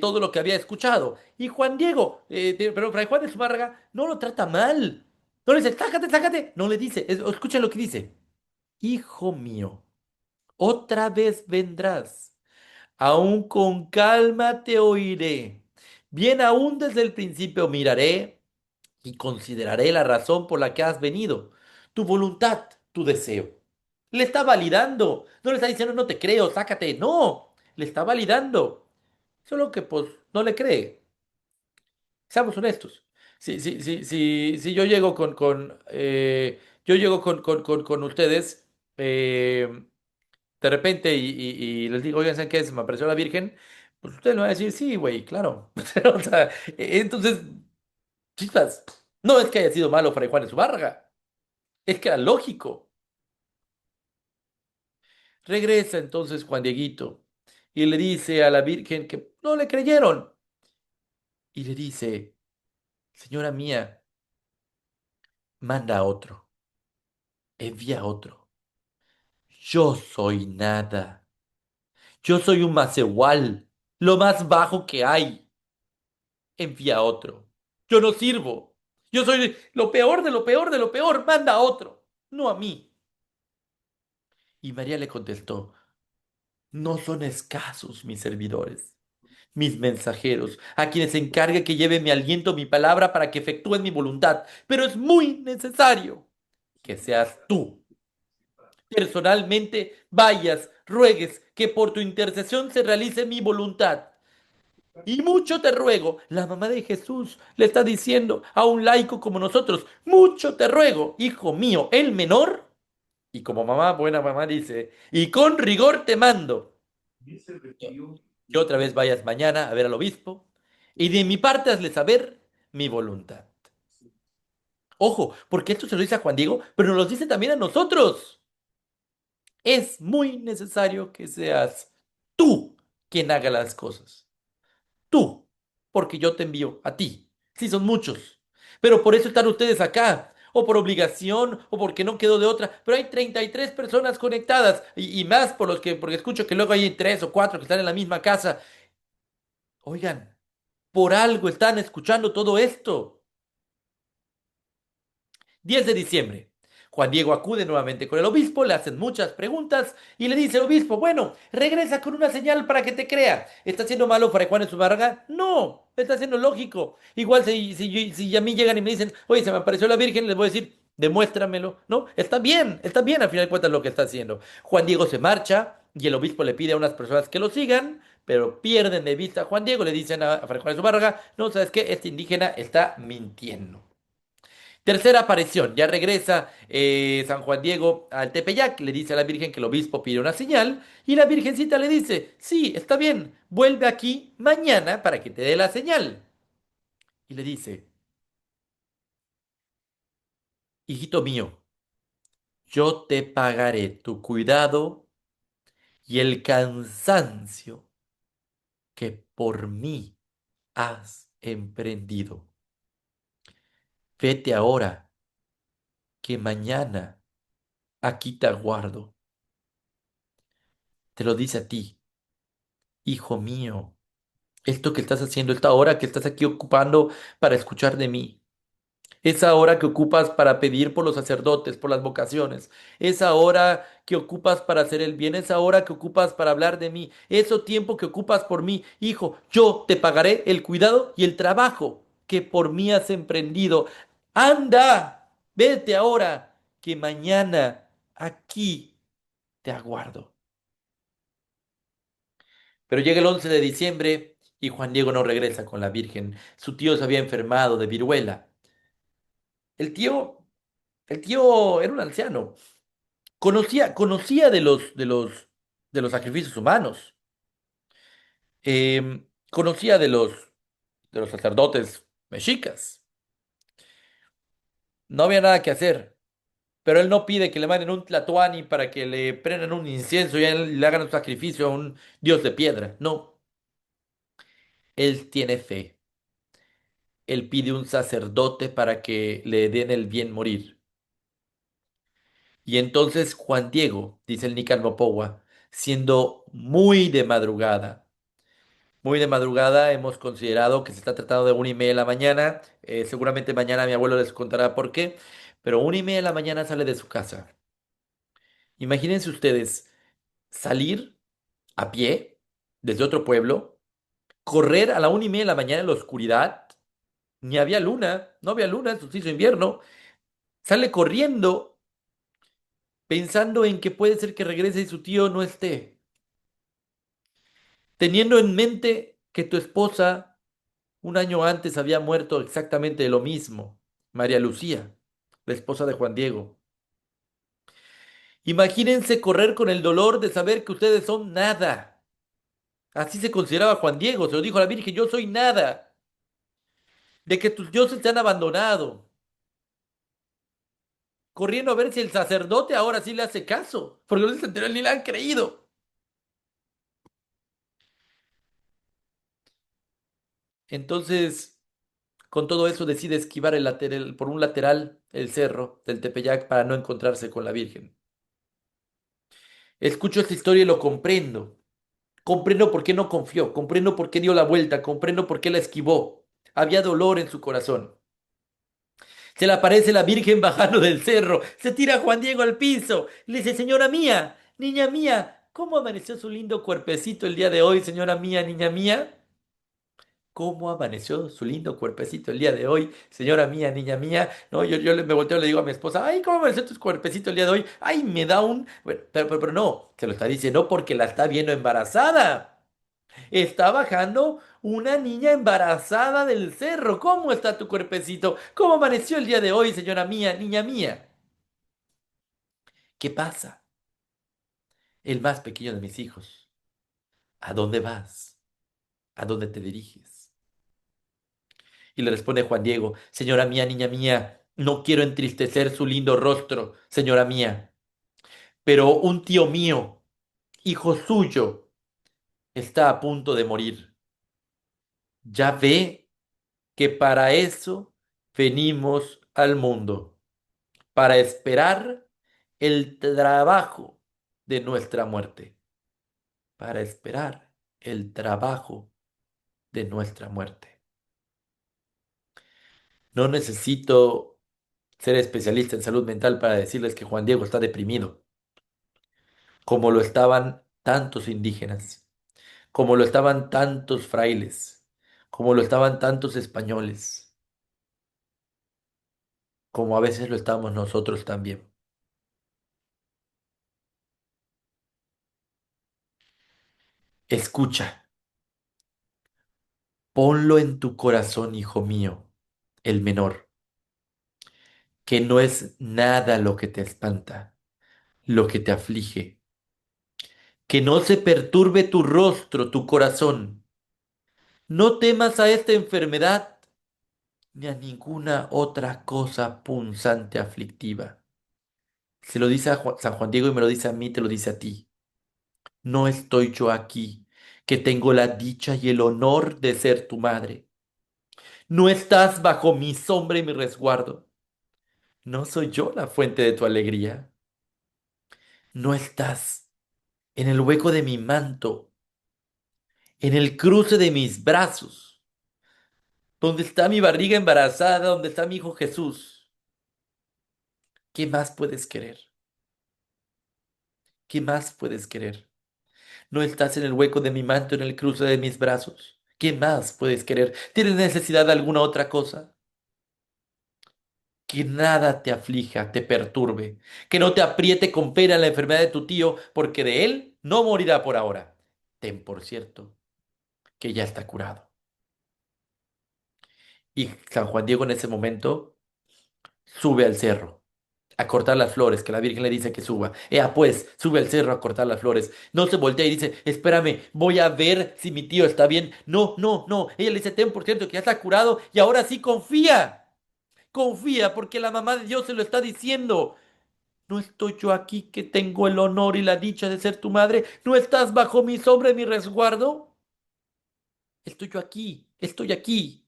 [SPEAKER 2] todo lo que había escuchado. Y Juan Diego, pero Fray Juan de Zumárraga no lo trata mal. No le dice, sácate, sácate. No le dice, escuchen lo que dice. Hijo mío, otra vez vendrás. Aún con calma te oiré. Bien aún desde el principio miraré y consideraré la razón por la que has venido, tu voluntad, tu deseo. Le está validando. No le está diciendo no te creo, sácate. No, le está validando. Solo que pues no le cree. Seamos honestos. Si yo llego yo llego con ustedes de repente y les digo, oigan, ¿saben qué? Se me apareció la Virgen. Pues ustedes me van a decir, sí, güey, claro. O sea, entonces, chispas, no es que haya sido malo Fray Juan de Zumárraga, es que era lógico. Regresa entonces Juan Dieguito y le dice a la Virgen que no le creyeron. Y le dice, señora mía, manda a otro, envía a otro. Yo soy nada. Yo soy un macehual, lo más bajo que hay. Envía a otro. Yo no sirvo. Yo soy lo peor de lo peor de lo peor. Manda a otro, no a mí. Y María le contestó, no son escasos mis servidores, mis mensajeros, a quienes encargue que lleve mi aliento, mi palabra, para que efectúen mi voluntad. Pero es muy necesario que seas tú. Personalmente vayas, ruegues que por tu intercesión se realice mi voluntad. Y mucho te ruego, la mamá de Jesús le está diciendo a un laico como nosotros, mucho te ruego, hijo mío, el menor, y como mamá, buena mamá dice, y con rigor te mando, que otra vez vayas mañana a ver al obispo, y de mi parte hazle saber mi voluntad. Ojo, porque esto se lo dice a Juan Diego, pero nos lo dice también a nosotros. Es muy necesario que seas tú quien haga las cosas. Tú, porque yo te envío a ti. Sí, son muchos. Pero por eso están ustedes acá. O por obligación, o porque no quedó de otra. Pero hay 33 personas conectadas. Y más porque escucho que luego hay tres o cuatro que están en la misma casa. Oigan, por algo están escuchando todo esto. 10 de diciembre. Juan Diego acude nuevamente con el obispo, le hacen muchas preguntas y le dice el obispo, bueno, regresa con una señal para que te crea. ¿Está haciendo malo Fray Juan en su barraga? No, está haciendo lógico. Igual si a mí llegan y me dicen, oye, se me apareció la Virgen, les voy a decir, demuéstramelo. No, está bien al final de cuentas lo que está haciendo. Juan Diego se marcha y el obispo le pide a unas personas que lo sigan, pero pierden de vista a Juan Diego, le dicen a Fray Juan de su barraga, no, ¿sabes qué? Este indígena está mintiendo. Tercera aparición, ya regresa San Juan Diego al Tepeyac, le dice a la Virgen que el obispo pide una señal y la Virgencita le dice, sí, está bien, vuelve aquí mañana para que te dé la señal. Y le dice, hijito mío, yo te pagaré tu cuidado y el cansancio que por mí has emprendido. Vete ahora, que mañana aquí te aguardo. Te lo dice a ti, hijo mío. Esto que estás haciendo, esta hora que estás aquí ocupando para escuchar de mí, esa hora que ocupas para pedir por los sacerdotes, por las vocaciones, esa hora que ocupas para hacer el bien, esa hora que ocupas para hablar de mí, ese tiempo que ocupas por mí, hijo, yo te pagaré el cuidado y el trabajo que por mí has emprendido. Anda, vete ahora, que mañana aquí te aguardo. Pero llega el 11 de diciembre y Juan Diego no regresa con la Virgen. Su tío se había enfermado de viruela. El tío, el tío era un anciano. Conocía de los sacrificios humanos. Conocía de los sacerdotes mexicas. No había nada que hacer. Pero él no pide que le manden un tlatoani para que le prendan un incienso y a él le hagan un sacrificio a un dios de piedra. No, él tiene fe. Él pide un sacerdote para que le den el bien morir. Y entonces Juan Diego, dice el Nícar Mopowa, siendo muy de madrugada, hemos considerado que se está tratando de 1:30 de la mañana. Seguramente mañana mi abuelo les contará por qué, pero 1:30 de la mañana sale de su casa. Imagínense ustedes salir a pie desde otro pueblo, correr a la 1:30 de la mañana en la oscuridad, ni había luna, no había luna, eso se hizo invierno, sale corriendo pensando en que puede ser que regrese y su tío no esté, teniendo en mente que tu esposa un año antes había muerto exactamente de lo mismo, María Lucía, la esposa de Juan Diego. Imagínense correr con el dolor de saber que ustedes son nada. Así se consideraba Juan Diego, se lo dijo a la Virgen, yo soy nada, de que tus dioses te han abandonado, corriendo a ver si el sacerdote ahora sí le hace caso, porque los anteriores ni le han creído. Entonces, con todo eso decide esquivar por un lateral el cerro del Tepeyac para no encontrarse con la Virgen. Escucho esta historia y lo comprendo. Comprendo por qué no confió, comprendo por qué dio la vuelta, comprendo por qué la esquivó. Había dolor en su corazón. Se le aparece la Virgen bajando del cerro. Se tira Juan Diego al piso. Le dice, señora mía, niña mía, ¿cómo amaneció su lindo cuerpecito el día de hoy, señora mía, niña mía? ¿Cómo amaneció su lindo cuerpecito el día de hoy, señora mía, niña mía? No, me volteo y le digo a mi esposa, ay, ¿cómo amaneció tu cuerpecito el día de hoy? Ay, me da un... Bueno, pero no, se lo está diciendo porque la está viendo embarazada. Está bajando una niña embarazada del cerro. ¿Cómo está tu cuerpecito? ¿Cómo amaneció el día de hoy, señora mía, niña mía? ¿Qué pasa? El más pequeño de mis hijos. ¿A dónde vas? ¿A dónde te diriges? Y le responde Juan Diego, señora mía, niña mía, no quiero entristecer su lindo rostro, señora mía, pero un tío mío, hijo suyo, está a punto de morir. Ya ve que para eso venimos al mundo, para esperar el trabajo de nuestra muerte, para esperar el trabajo de nuestra muerte. No necesito ser especialista en salud mental para decirles que Juan Diego está deprimido, como lo estaban tantos indígenas, como lo estaban tantos frailes, como lo estaban tantos españoles, como a veces lo estamos nosotros también. Escucha, ponlo en tu corazón, hijo mío, el menor, que no es nada lo que te espanta, lo que te aflige, que no se perturbe tu rostro, tu corazón. No temas a esta enfermedad ni a ninguna otra cosa punzante aflictiva. Se lo dice a San Juan Diego y me lo dice a mí, te lo dice a ti. No estoy yo aquí, que tengo la dicha y el honor de ser tu madre. No estás bajo mi sombra y mi resguardo. ¿No soy yo la fuente de tu alegría? No estás en el hueco de mi manto, en el cruce de mis brazos, donde está mi barriga embarazada, donde está mi hijo Jesús. ¿Qué más puedes querer? ¿Qué más puedes querer? ¿No estás en el hueco de mi manto, en el cruce de mis brazos? ¿Qué más puedes querer? ¿Tienes necesidad de alguna otra cosa? Que nada te aflija, te perturbe, que no te apriete con pena la enfermedad de tu tío, porque de él no morirá por ahora. Ten por cierto que ya está curado. Y San Juan Diego en ese momento sube al cerro a cortar las flores, que la Virgen le dice que suba. Ea, pues, sube al cerro a cortar las flores. No se voltea y dice, espérame, voy a ver si mi tío está bien. No, no, no. Ella le dice, ten por cierto que ya está curado y ahora sí confía. Confía porque la mamá de Dios se lo está diciendo. ¿No estoy yo aquí que tengo el honor y la dicha de ser tu madre? ¿No estás bajo mi sombra y mi resguardo? Estoy yo aquí, estoy aquí.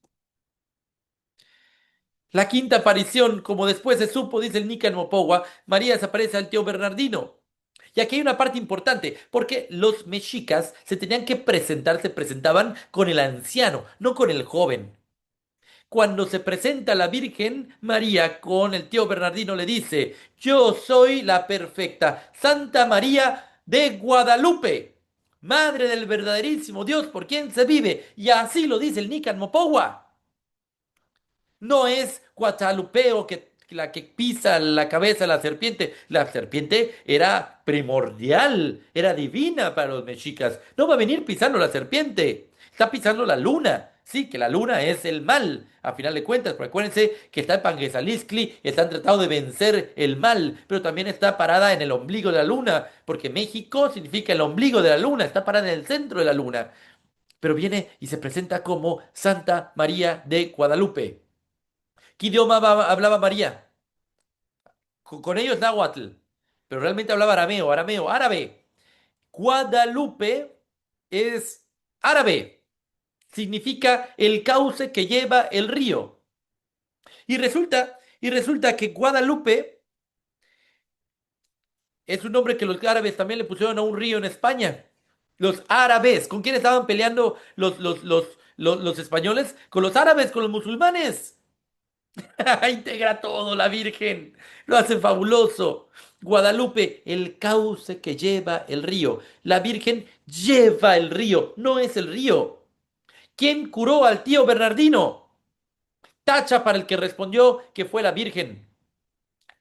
[SPEAKER 2] La quinta aparición, como después se supo, dice el Nican Mopowa, María desaparece al tío Bernardino. Y aquí hay una parte importante, porque los mexicas se tenían que presentar, se presentaban con el anciano, no con el joven. Cuando se presenta la Virgen María con el tío Bernardino le dice, yo soy la perfecta Santa María de Guadalupe, Madre del verdaderísimo Dios por quien se vive. Y así lo dice el Nican Mopowa. No es Guatalupeo que la que pisa la cabeza de la serpiente. La serpiente era primordial, era divina para los mexicas. No va a venir pisando la serpiente, está pisando la luna. Sí, que la luna es el mal, a final de cuentas, pero acuérdense que está en Panguesaliskli, están tratando de vencer el mal, pero también está parada en el ombligo de la luna, porque México significa el ombligo de la luna, está parada en el centro de la luna, pero viene y se presenta como Santa María de Guadalupe. ¿Qué idioma hablaba María? Con ellos náhuatl, pero realmente hablaba arameo, arameo, árabe. Guadalupe es árabe, significa el cauce que lleva el río. Y resulta que Guadalupe es un nombre que los árabes también le pusieron a un río en España. Los árabes, ¿con quién estaban peleando los españoles? Con los árabes, con los musulmanes. Integra todo, la Virgen. Lo hace fabuloso. Guadalupe, el cauce que lleva el río. La Virgen lleva el río, no es el río. ¿Quién curó al tío Bernardino? Tacha para el que respondió que fue la Virgen.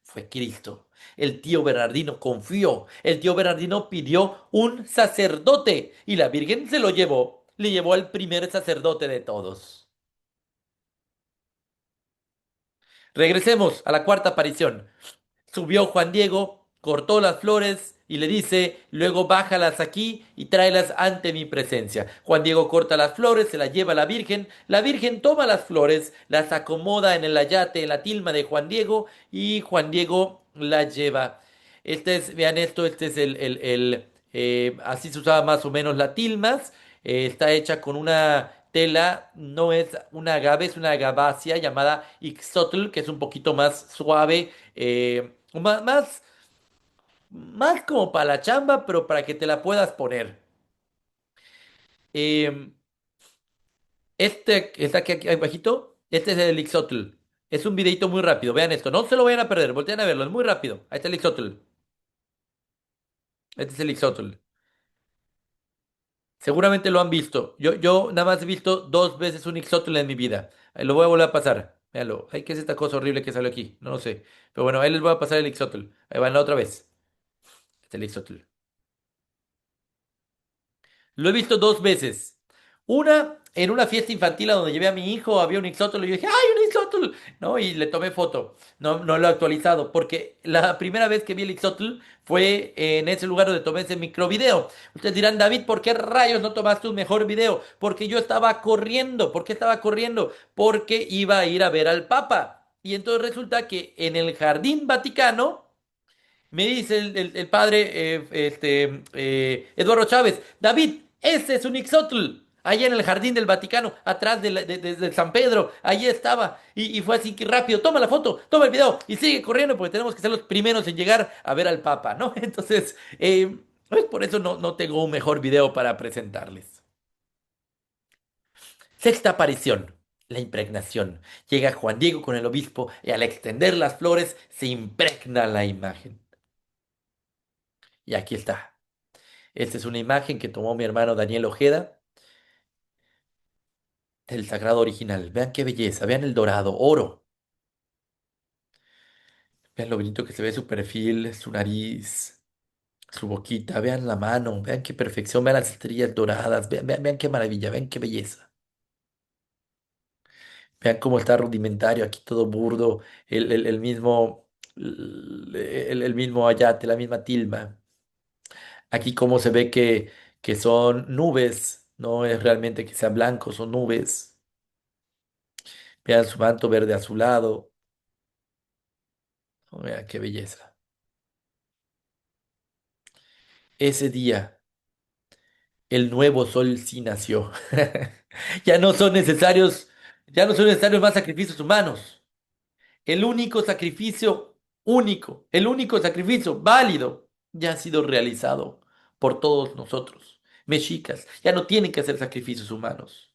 [SPEAKER 2] Fue Cristo. El tío Bernardino confió. El tío Bernardino pidió un sacerdote y la Virgen se lo llevó. Le llevó al primer sacerdote de todos. Regresemos a la cuarta aparición. Subió Juan Diego, cortó las flores y le dice, luego bájalas aquí y tráelas ante mi presencia. Juan Diego corta las flores, se las lleva a la Virgen toma las flores, las acomoda en el ayate, en la tilma de Juan Diego y Juan Diego las lleva. Vean esto, este es así se usaba más o menos la tilmas, está hecha con una tela, no es una agave, es una agabacia llamada ixotl, que es un poquito más suave, más como para la chamba, pero para que te la puedas poner. Eh, está aquí abajito, este es el Ixotl. Es un videito muy rápido, vean esto, no se lo vayan a perder, volteen a verlo, es muy rápido. Ahí está el Ixotl. Este es el Ixotl. Seguramente lo han visto. Yo nada más he visto dos veces un Ixotl en mi vida. Lo voy a volver a pasar. Véanlo. Ay, ¿qué es esta cosa horrible que salió aquí? No lo sé. Pero bueno, ahí les voy a pasar el Ixotl. Ahí van la otra vez. Este es el Ixotl. Lo he visto dos veces. Una en una fiesta infantil a donde llevé a mi hijo, había un Ixótl y yo dije, ¡ay, un Ixótl! ¿No? Y le tomé foto. No, no lo he actualizado porque la primera vez que vi el Ixótl fue en ese lugar donde tomé ese microvideo. Ustedes dirán, David, ¿por qué rayos no tomaste un mejor video? Porque yo estaba corriendo. ¿Por qué estaba corriendo? Porque iba a ir a ver al Papa. Y entonces resulta que en el Jardín Vaticano me dice el padre Eduardo Chávez, David, ese es un Ixotl. Allá en el jardín del Vaticano, atrás de San Pedro, allí estaba. Y fue así que rápido, toma la foto, toma el video y sigue corriendo porque tenemos que ser los primeros en llegar a ver al Papa, ¿no? Entonces, pues por eso no tengo un mejor video para presentarles. Sexta aparición, la impregnación. Llega Juan Diego con el obispo y al extender las flores se impregna la imagen. Y aquí está. Esta es una imagen que tomó mi hermano Daniel Ojeda del sagrado original. Vean qué belleza, vean el dorado, oro. Vean lo bonito que se ve su perfil, su nariz, su boquita. Vean la mano, vean qué perfección, vean las estrellas doradas. Vean qué maravilla, vean qué belleza. Vean cómo está rudimentario, aquí todo burdo, el mismo, el mismo ayate, la misma tilma. Aquí cómo se ve que son nubes, no es realmente que sean blancos, son nubes. Vean su manto verde azulado. Oh, vean qué belleza. Ese día, el nuevo sol sí nació. Ya no son necesarios, ya no son necesarios más sacrificios humanos. El único sacrificio único, el único sacrificio válido, ya ha sido realizado por todos nosotros. Mexicas, ya no tienen que hacer sacrificios humanos.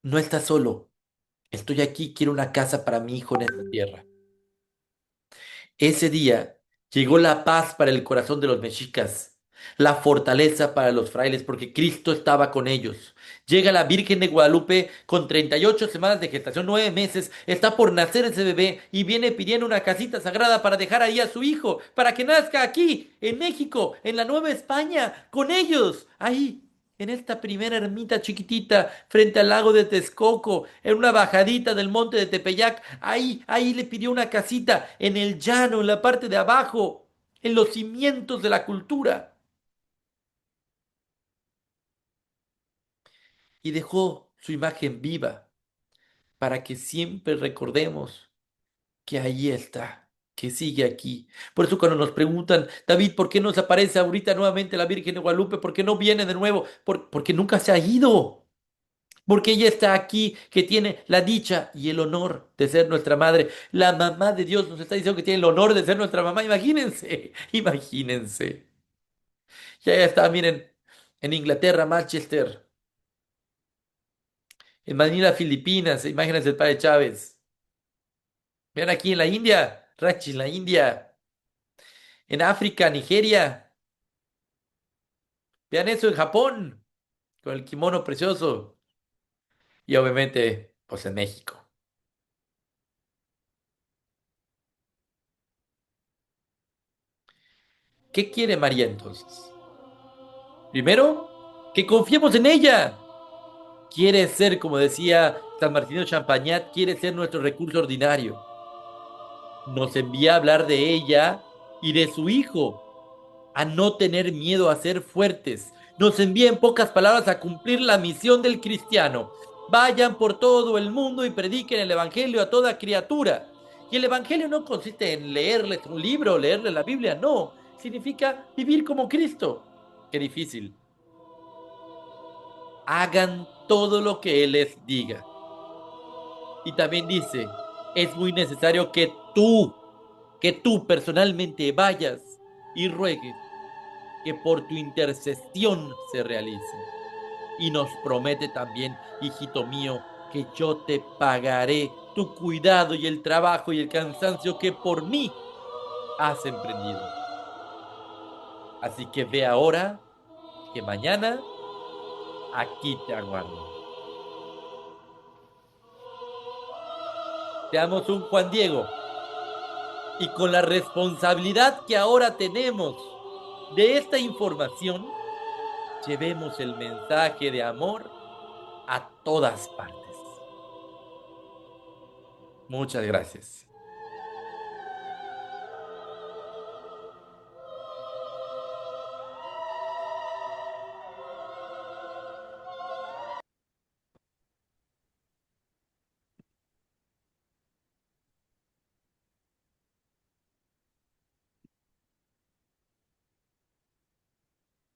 [SPEAKER 2] No estás solo. Estoy aquí, quiero una casa para mi hijo en esta tierra. Ese día llegó la paz para el corazón de los mexicas, la fortaleza para los frailes, porque Cristo estaba con ellos. Llega la Virgen de Guadalupe con 38 semanas de gestación, 9 meses, está por nacer ese bebé y viene pidiendo una casita sagrada para dejar ahí a su hijo, para que nazca aquí, en México, en la Nueva España, con ellos, ahí en esta primera ermita chiquitita, frente al lago de Texcoco, en una bajadita del monte de Tepeyac, ahí le pidió una casita, en el llano, en la parte de abajo, en los cimientos de la cultura, y dejó su imagen viva para que siempre recordemos que ahí está, que sigue aquí. Por eso cuando nos preguntan, David, ¿por qué no se aparece ahorita nuevamente la Virgen de Guadalupe? ¿Por qué no viene de nuevo? Porque nunca se ha ido. Porque ella está aquí, que tiene la dicha y el honor de ser nuestra madre. La mamá de Dios nos está diciendo que tiene el honor de ser nuestra mamá. Imagínense, imagínense. Ya está, miren, en Inglaterra, Manchester, en Manila, Filipinas, imagínense el padre Chávez. Vean aquí en la India, Rachi, en la India, en África, Nigeria. Vean eso en Japón, con el kimono precioso. Y obviamente, pues en México. ¿Qué quiere María entonces? Primero, que confiemos en ella. Quiere ser, como decía San Martino Champagnat, quiere ser nuestro recurso ordinario. Nos envía a hablar de ella y de su hijo, a no tener miedo a ser fuertes. Nos envía en pocas palabras a cumplir la misión del cristiano. Vayan por todo el mundo y prediquen el Evangelio a toda criatura. Y el Evangelio no consiste en leerles un libro, leerles la Biblia, no. Significa vivir como Cristo. Qué difícil. Hagan todo lo que Él les diga. Y también dice, es muy necesario que tú personalmente vayas y ruegues que por tu intercesión se realice. Y nos promete también, hijito mío, que yo te pagaré tu cuidado y el trabajo y el cansancio que por mí has emprendido. Así que ve ahora que mañana aquí te aguardo. Seamos un Juan Diego y con la responsabilidad que ahora tenemos de esta información, llevemos el mensaje de amor a todas partes. Muchas gracias.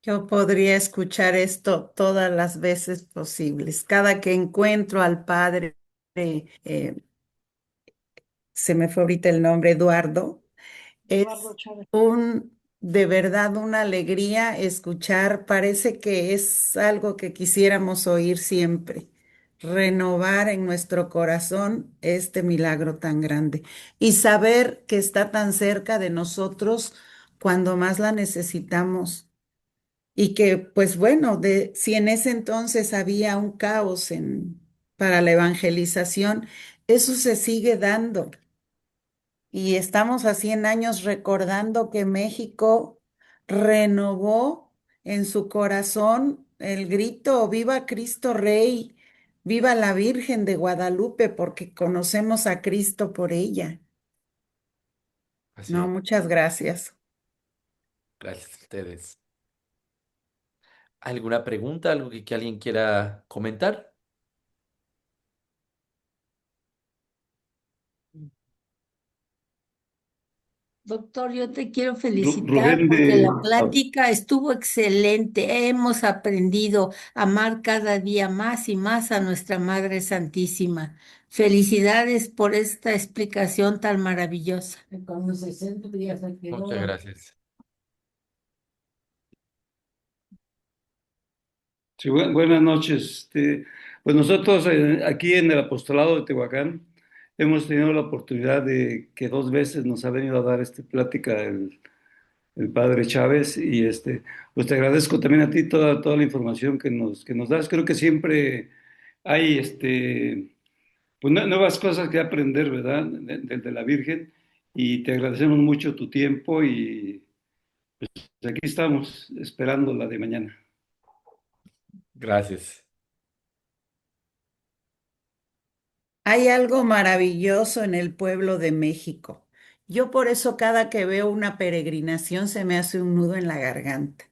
[SPEAKER 5] Yo podría escuchar esto todas las veces posibles. Cada que encuentro al padre, eh, se me fue ahorita el nombre, Eduardo, es de verdad una alegría escuchar. Parece que es algo que quisiéramos oír siempre. Renovar en nuestro corazón este milagro tan grande y saber que está tan cerca de nosotros cuando más la necesitamos. Y que, pues bueno, si en ese entonces había un caos para la evangelización, eso se sigue dando. Y estamos a 100 años recordando que México renovó en su corazón el grito, viva Cristo Rey, viva la Virgen de Guadalupe, porque conocemos a Cristo por ella.
[SPEAKER 2] Así
[SPEAKER 5] No,
[SPEAKER 2] es.
[SPEAKER 5] muchas gracias.
[SPEAKER 2] Gracias a ustedes. ¿Alguna pregunta? ¿Algo que alguien quiera comentar?
[SPEAKER 6] Doctor, yo te quiero felicitar
[SPEAKER 7] Rubén
[SPEAKER 6] porque
[SPEAKER 7] de...
[SPEAKER 6] la plática estuvo excelente. Hemos aprendido a amar cada día más y más a nuestra Madre Santísima. Felicidades por esta explicación tan maravillosa. Con los 60 días se
[SPEAKER 2] Muchas
[SPEAKER 6] quedó.
[SPEAKER 2] gracias.
[SPEAKER 7] Sí, buenas noches. Pues nosotros aquí en el Apostolado de Tehuacán hemos tenido la oportunidad de que 2 veces nos ha venido a dar plática el padre Chávez y pues te agradezco también a ti toda la información que nos das. Creo que siempre hay pues nuevas cosas que aprender, ¿verdad? De la Virgen y te agradecemos mucho tu tiempo y aquí estamos esperando la de mañana.
[SPEAKER 2] Gracias.
[SPEAKER 5] Hay algo maravilloso en el pueblo de México. Yo por eso cada que veo una peregrinación se me hace un nudo en la garganta,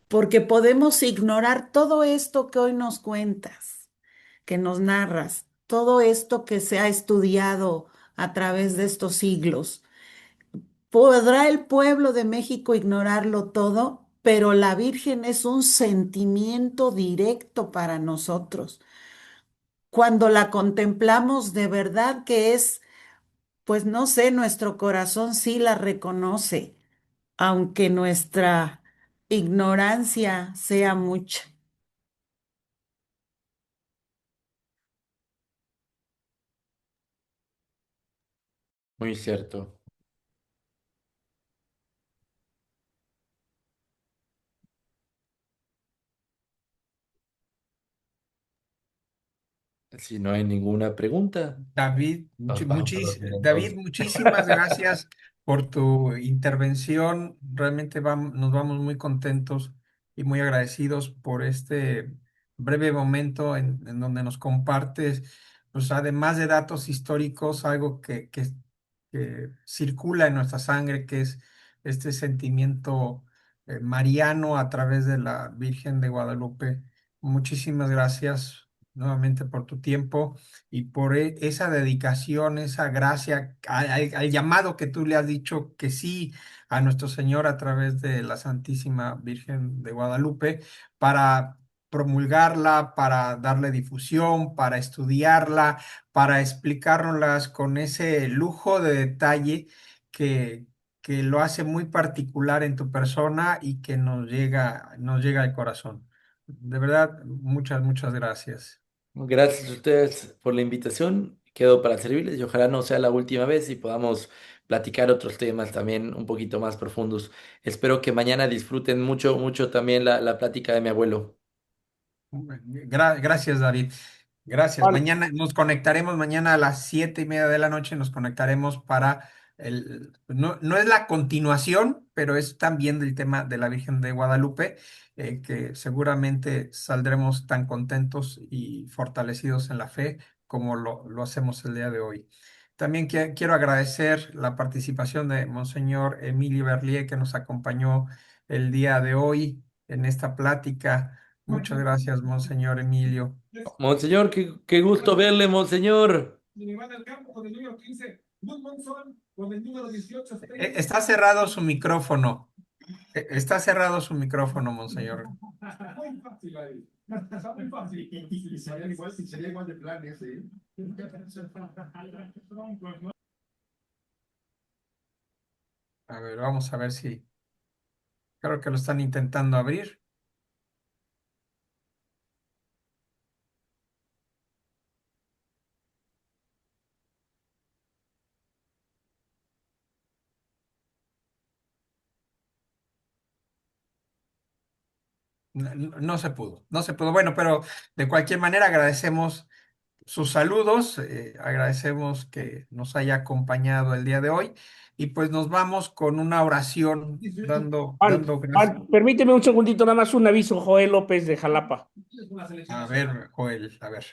[SPEAKER 5] porque podemos ignorar todo esto que hoy nos cuentas, que nos narras, todo esto que se ha estudiado a través de estos siglos. ¿Podrá el pueblo de México ignorarlo todo? Pero la Virgen es un sentimiento directo para nosotros. Cuando la contemplamos, de verdad que es, pues no sé, nuestro corazón sí la reconoce, aunque nuestra ignorancia sea mucha.
[SPEAKER 2] Muy cierto. Si no hay ninguna pregunta, nos vamos a dormir
[SPEAKER 1] David,
[SPEAKER 2] entonces.
[SPEAKER 1] muchísimas gracias por tu intervención. Realmente nos vamos muy contentos y muy agradecidos por este breve momento en donde nos compartes, pues además de datos históricos, algo que circula en nuestra sangre, que es este sentimiento mariano a través de la Virgen de Guadalupe. Muchísimas gracias nuevamente por tu tiempo y por esa dedicación, esa gracia, al llamado que tú le has dicho que sí a nuestro Señor a través de la Santísima Virgen de Guadalupe para promulgarla, para darle difusión, para estudiarla, para explicárnoslas con ese lujo de detalle que, que lo hace muy particular en tu persona y que nos llega al corazón. De verdad, muchas gracias.
[SPEAKER 2] Gracias a ustedes por la invitación. Quedo para servirles y ojalá no sea la última vez y podamos platicar otros temas también un poquito más profundos. Espero que mañana disfruten mucho, mucho también la plática de mi abuelo.
[SPEAKER 1] Gracias, David. Gracias. Mañana nos conectaremos, mañana a las 7:30 de la noche nos conectaremos para no es la continuación, pero es también del tema de la Virgen de Guadalupe, que seguramente saldremos tan contentos y fortalecidos en la fe como lo hacemos el día de hoy. También quiero agradecer la participación de Monseñor Emilio Berlier, que nos acompañó el día de hoy en esta plática. Muchas gracias, Monseñor Emilio.
[SPEAKER 2] Monseñor, qué gusto verle, monseñor.
[SPEAKER 1] Está cerrado su micrófono. Está cerrado su micrófono, Monseñor. A ver, vamos a ver si. Creo que lo están intentando abrir. No se pudo, no se pudo. Bueno, pero de cualquier manera agradecemos sus saludos. Agradecemos que nos haya acompañado el día de hoy y pues nos vamos con una oración dando gracias.
[SPEAKER 8] Permíteme un segundito, nada más un aviso, Joel López de Jalapa.
[SPEAKER 1] A ver, Joel, a ver.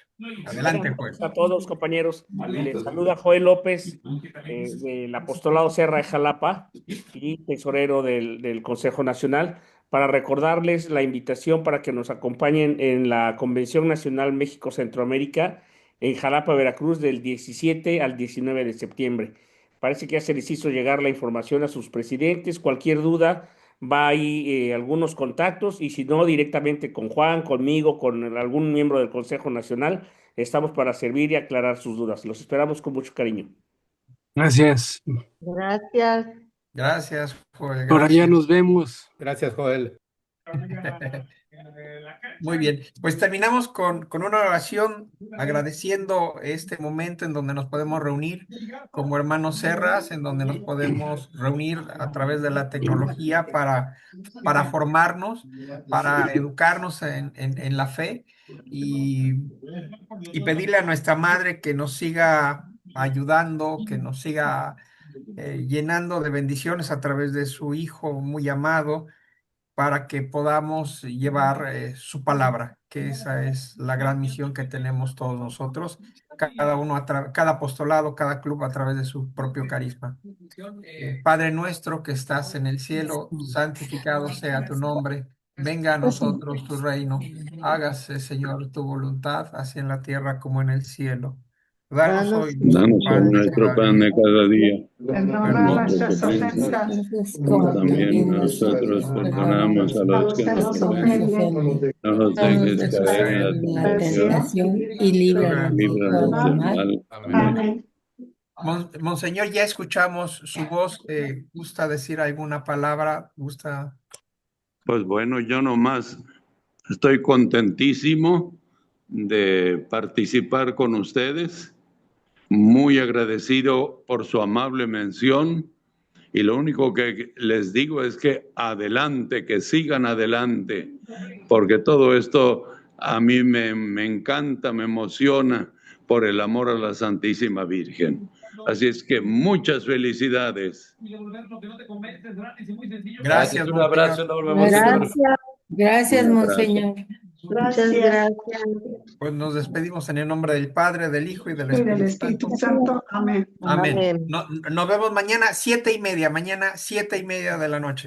[SPEAKER 1] Adelante, Joel.
[SPEAKER 8] A todos, compañeros. Les saluda Joel López del Apostolado Serra de Jalapa y tesorero del Consejo Nacional, para recordarles la invitación para que nos acompañen en la Convención Nacional México-Centroamérica en Jalapa, Veracruz, del 17 al 19 de septiembre. Parece que ya se les hizo llegar la información a sus presidentes. Cualquier duda, va ahí algunos contactos, y si no, directamente con Juan, conmigo, con algún miembro del Consejo Nacional. Estamos para servir y aclarar sus dudas. Los esperamos con mucho cariño.
[SPEAKER 9] Gracias.
[SPEAKER 6] Gracias.
[SPEAKER 1] Gracias, Joel.
[SPEAKER 9] Por allá
[SPEAKER 1] Gracias.
[SPEAKER 9] nos vemos.
[SPEAKER 10] Gracias, Joel.
[SPEAKER 1] Muy bien, pues terminamos con una oración agradeciendo este momento en donde nos podemos reunir como hermanos Serras, en donde nos podemos reunir a través de la tecnología para formarnos, para educarnos en la fe y pedirle a nuestra Madre que nos siga ayudando, que nos siga llenando de bendiciones a través de su Hijo muy amado, para que podamos llevar su palabra, que esa es la gran misión que tenemos todos nosotros, cada uno, cada apostolado, cada club a través de su propio carisma. Padre nuestro que estás en el cielo, santificado sea tu nombre, venga a nosotros tu reino, hágase, Señor, tu voluntad, así en la tierra como en el cielo. Danos hoy
[SPEAKER 11] Danos hoy
[SPEAKER 1] pan de
[SPEAKER 11] nuestro
[SPEAKER 1] cada
[SPEAKER 11] pan
[SPEAKER 1] día.
[SPEAKER 11] de cada día.
[SPEAKER 6] Perdona nuestras ofensas, como
[SPEAKER 11] También nosotros perdonamos a los que nos ofenden. No nos dejes caer en la tentación
[SPEAKER 6] y líbranos de
[SPEAKER 11] líbranos
[SPEAKER 6] todo
[SPEAKER 11] del
[SPEAKER 6] mal.
[SPEAKER 11] mal.
[SPEAKER 6] Amén.
[SPEAKER 1] Monseñor, ya escuchamos su voz. ¿Gusta decir alguna palabra? ¿Gusta?
[SPEAKER 11] Pues bueno, yo nomás estoy contentísimo de participar con ustedes, muy agradecido por su amable mención, y lo único que les digo es que adelante, que sigan adelante, porque todo esto a mí me encanta, me emociona por el amor a la Santísima Virgen. Así es que muchas felicidades.
[SPEAKER 1] Gracias,
[SPEAKER 2] Un abrazo
[SPEAKER 1] Monseñor.
[SPEAKER 2] enorme, Monseñor.
[SPEAKER 6] Gracias. Gracias, monseñor. Muchas gracias.
[SPEAKER 1] Pues nos despedimos en el nombre del Padre, del Hijo y del
[SPEAKER 12] Y del
[SPEAKER 1] Espíritu
[SPEAKER 12] Espíritu
[SPEAKER 1] Santo.
[SPEAKER 12] Santo. Amén.
[SPEAKER 1] Amén.
[SPEAKER 6] Amén.
[SPEAKER 1] Nos vemos mañana 7:30, mañana 7:30 de la noche.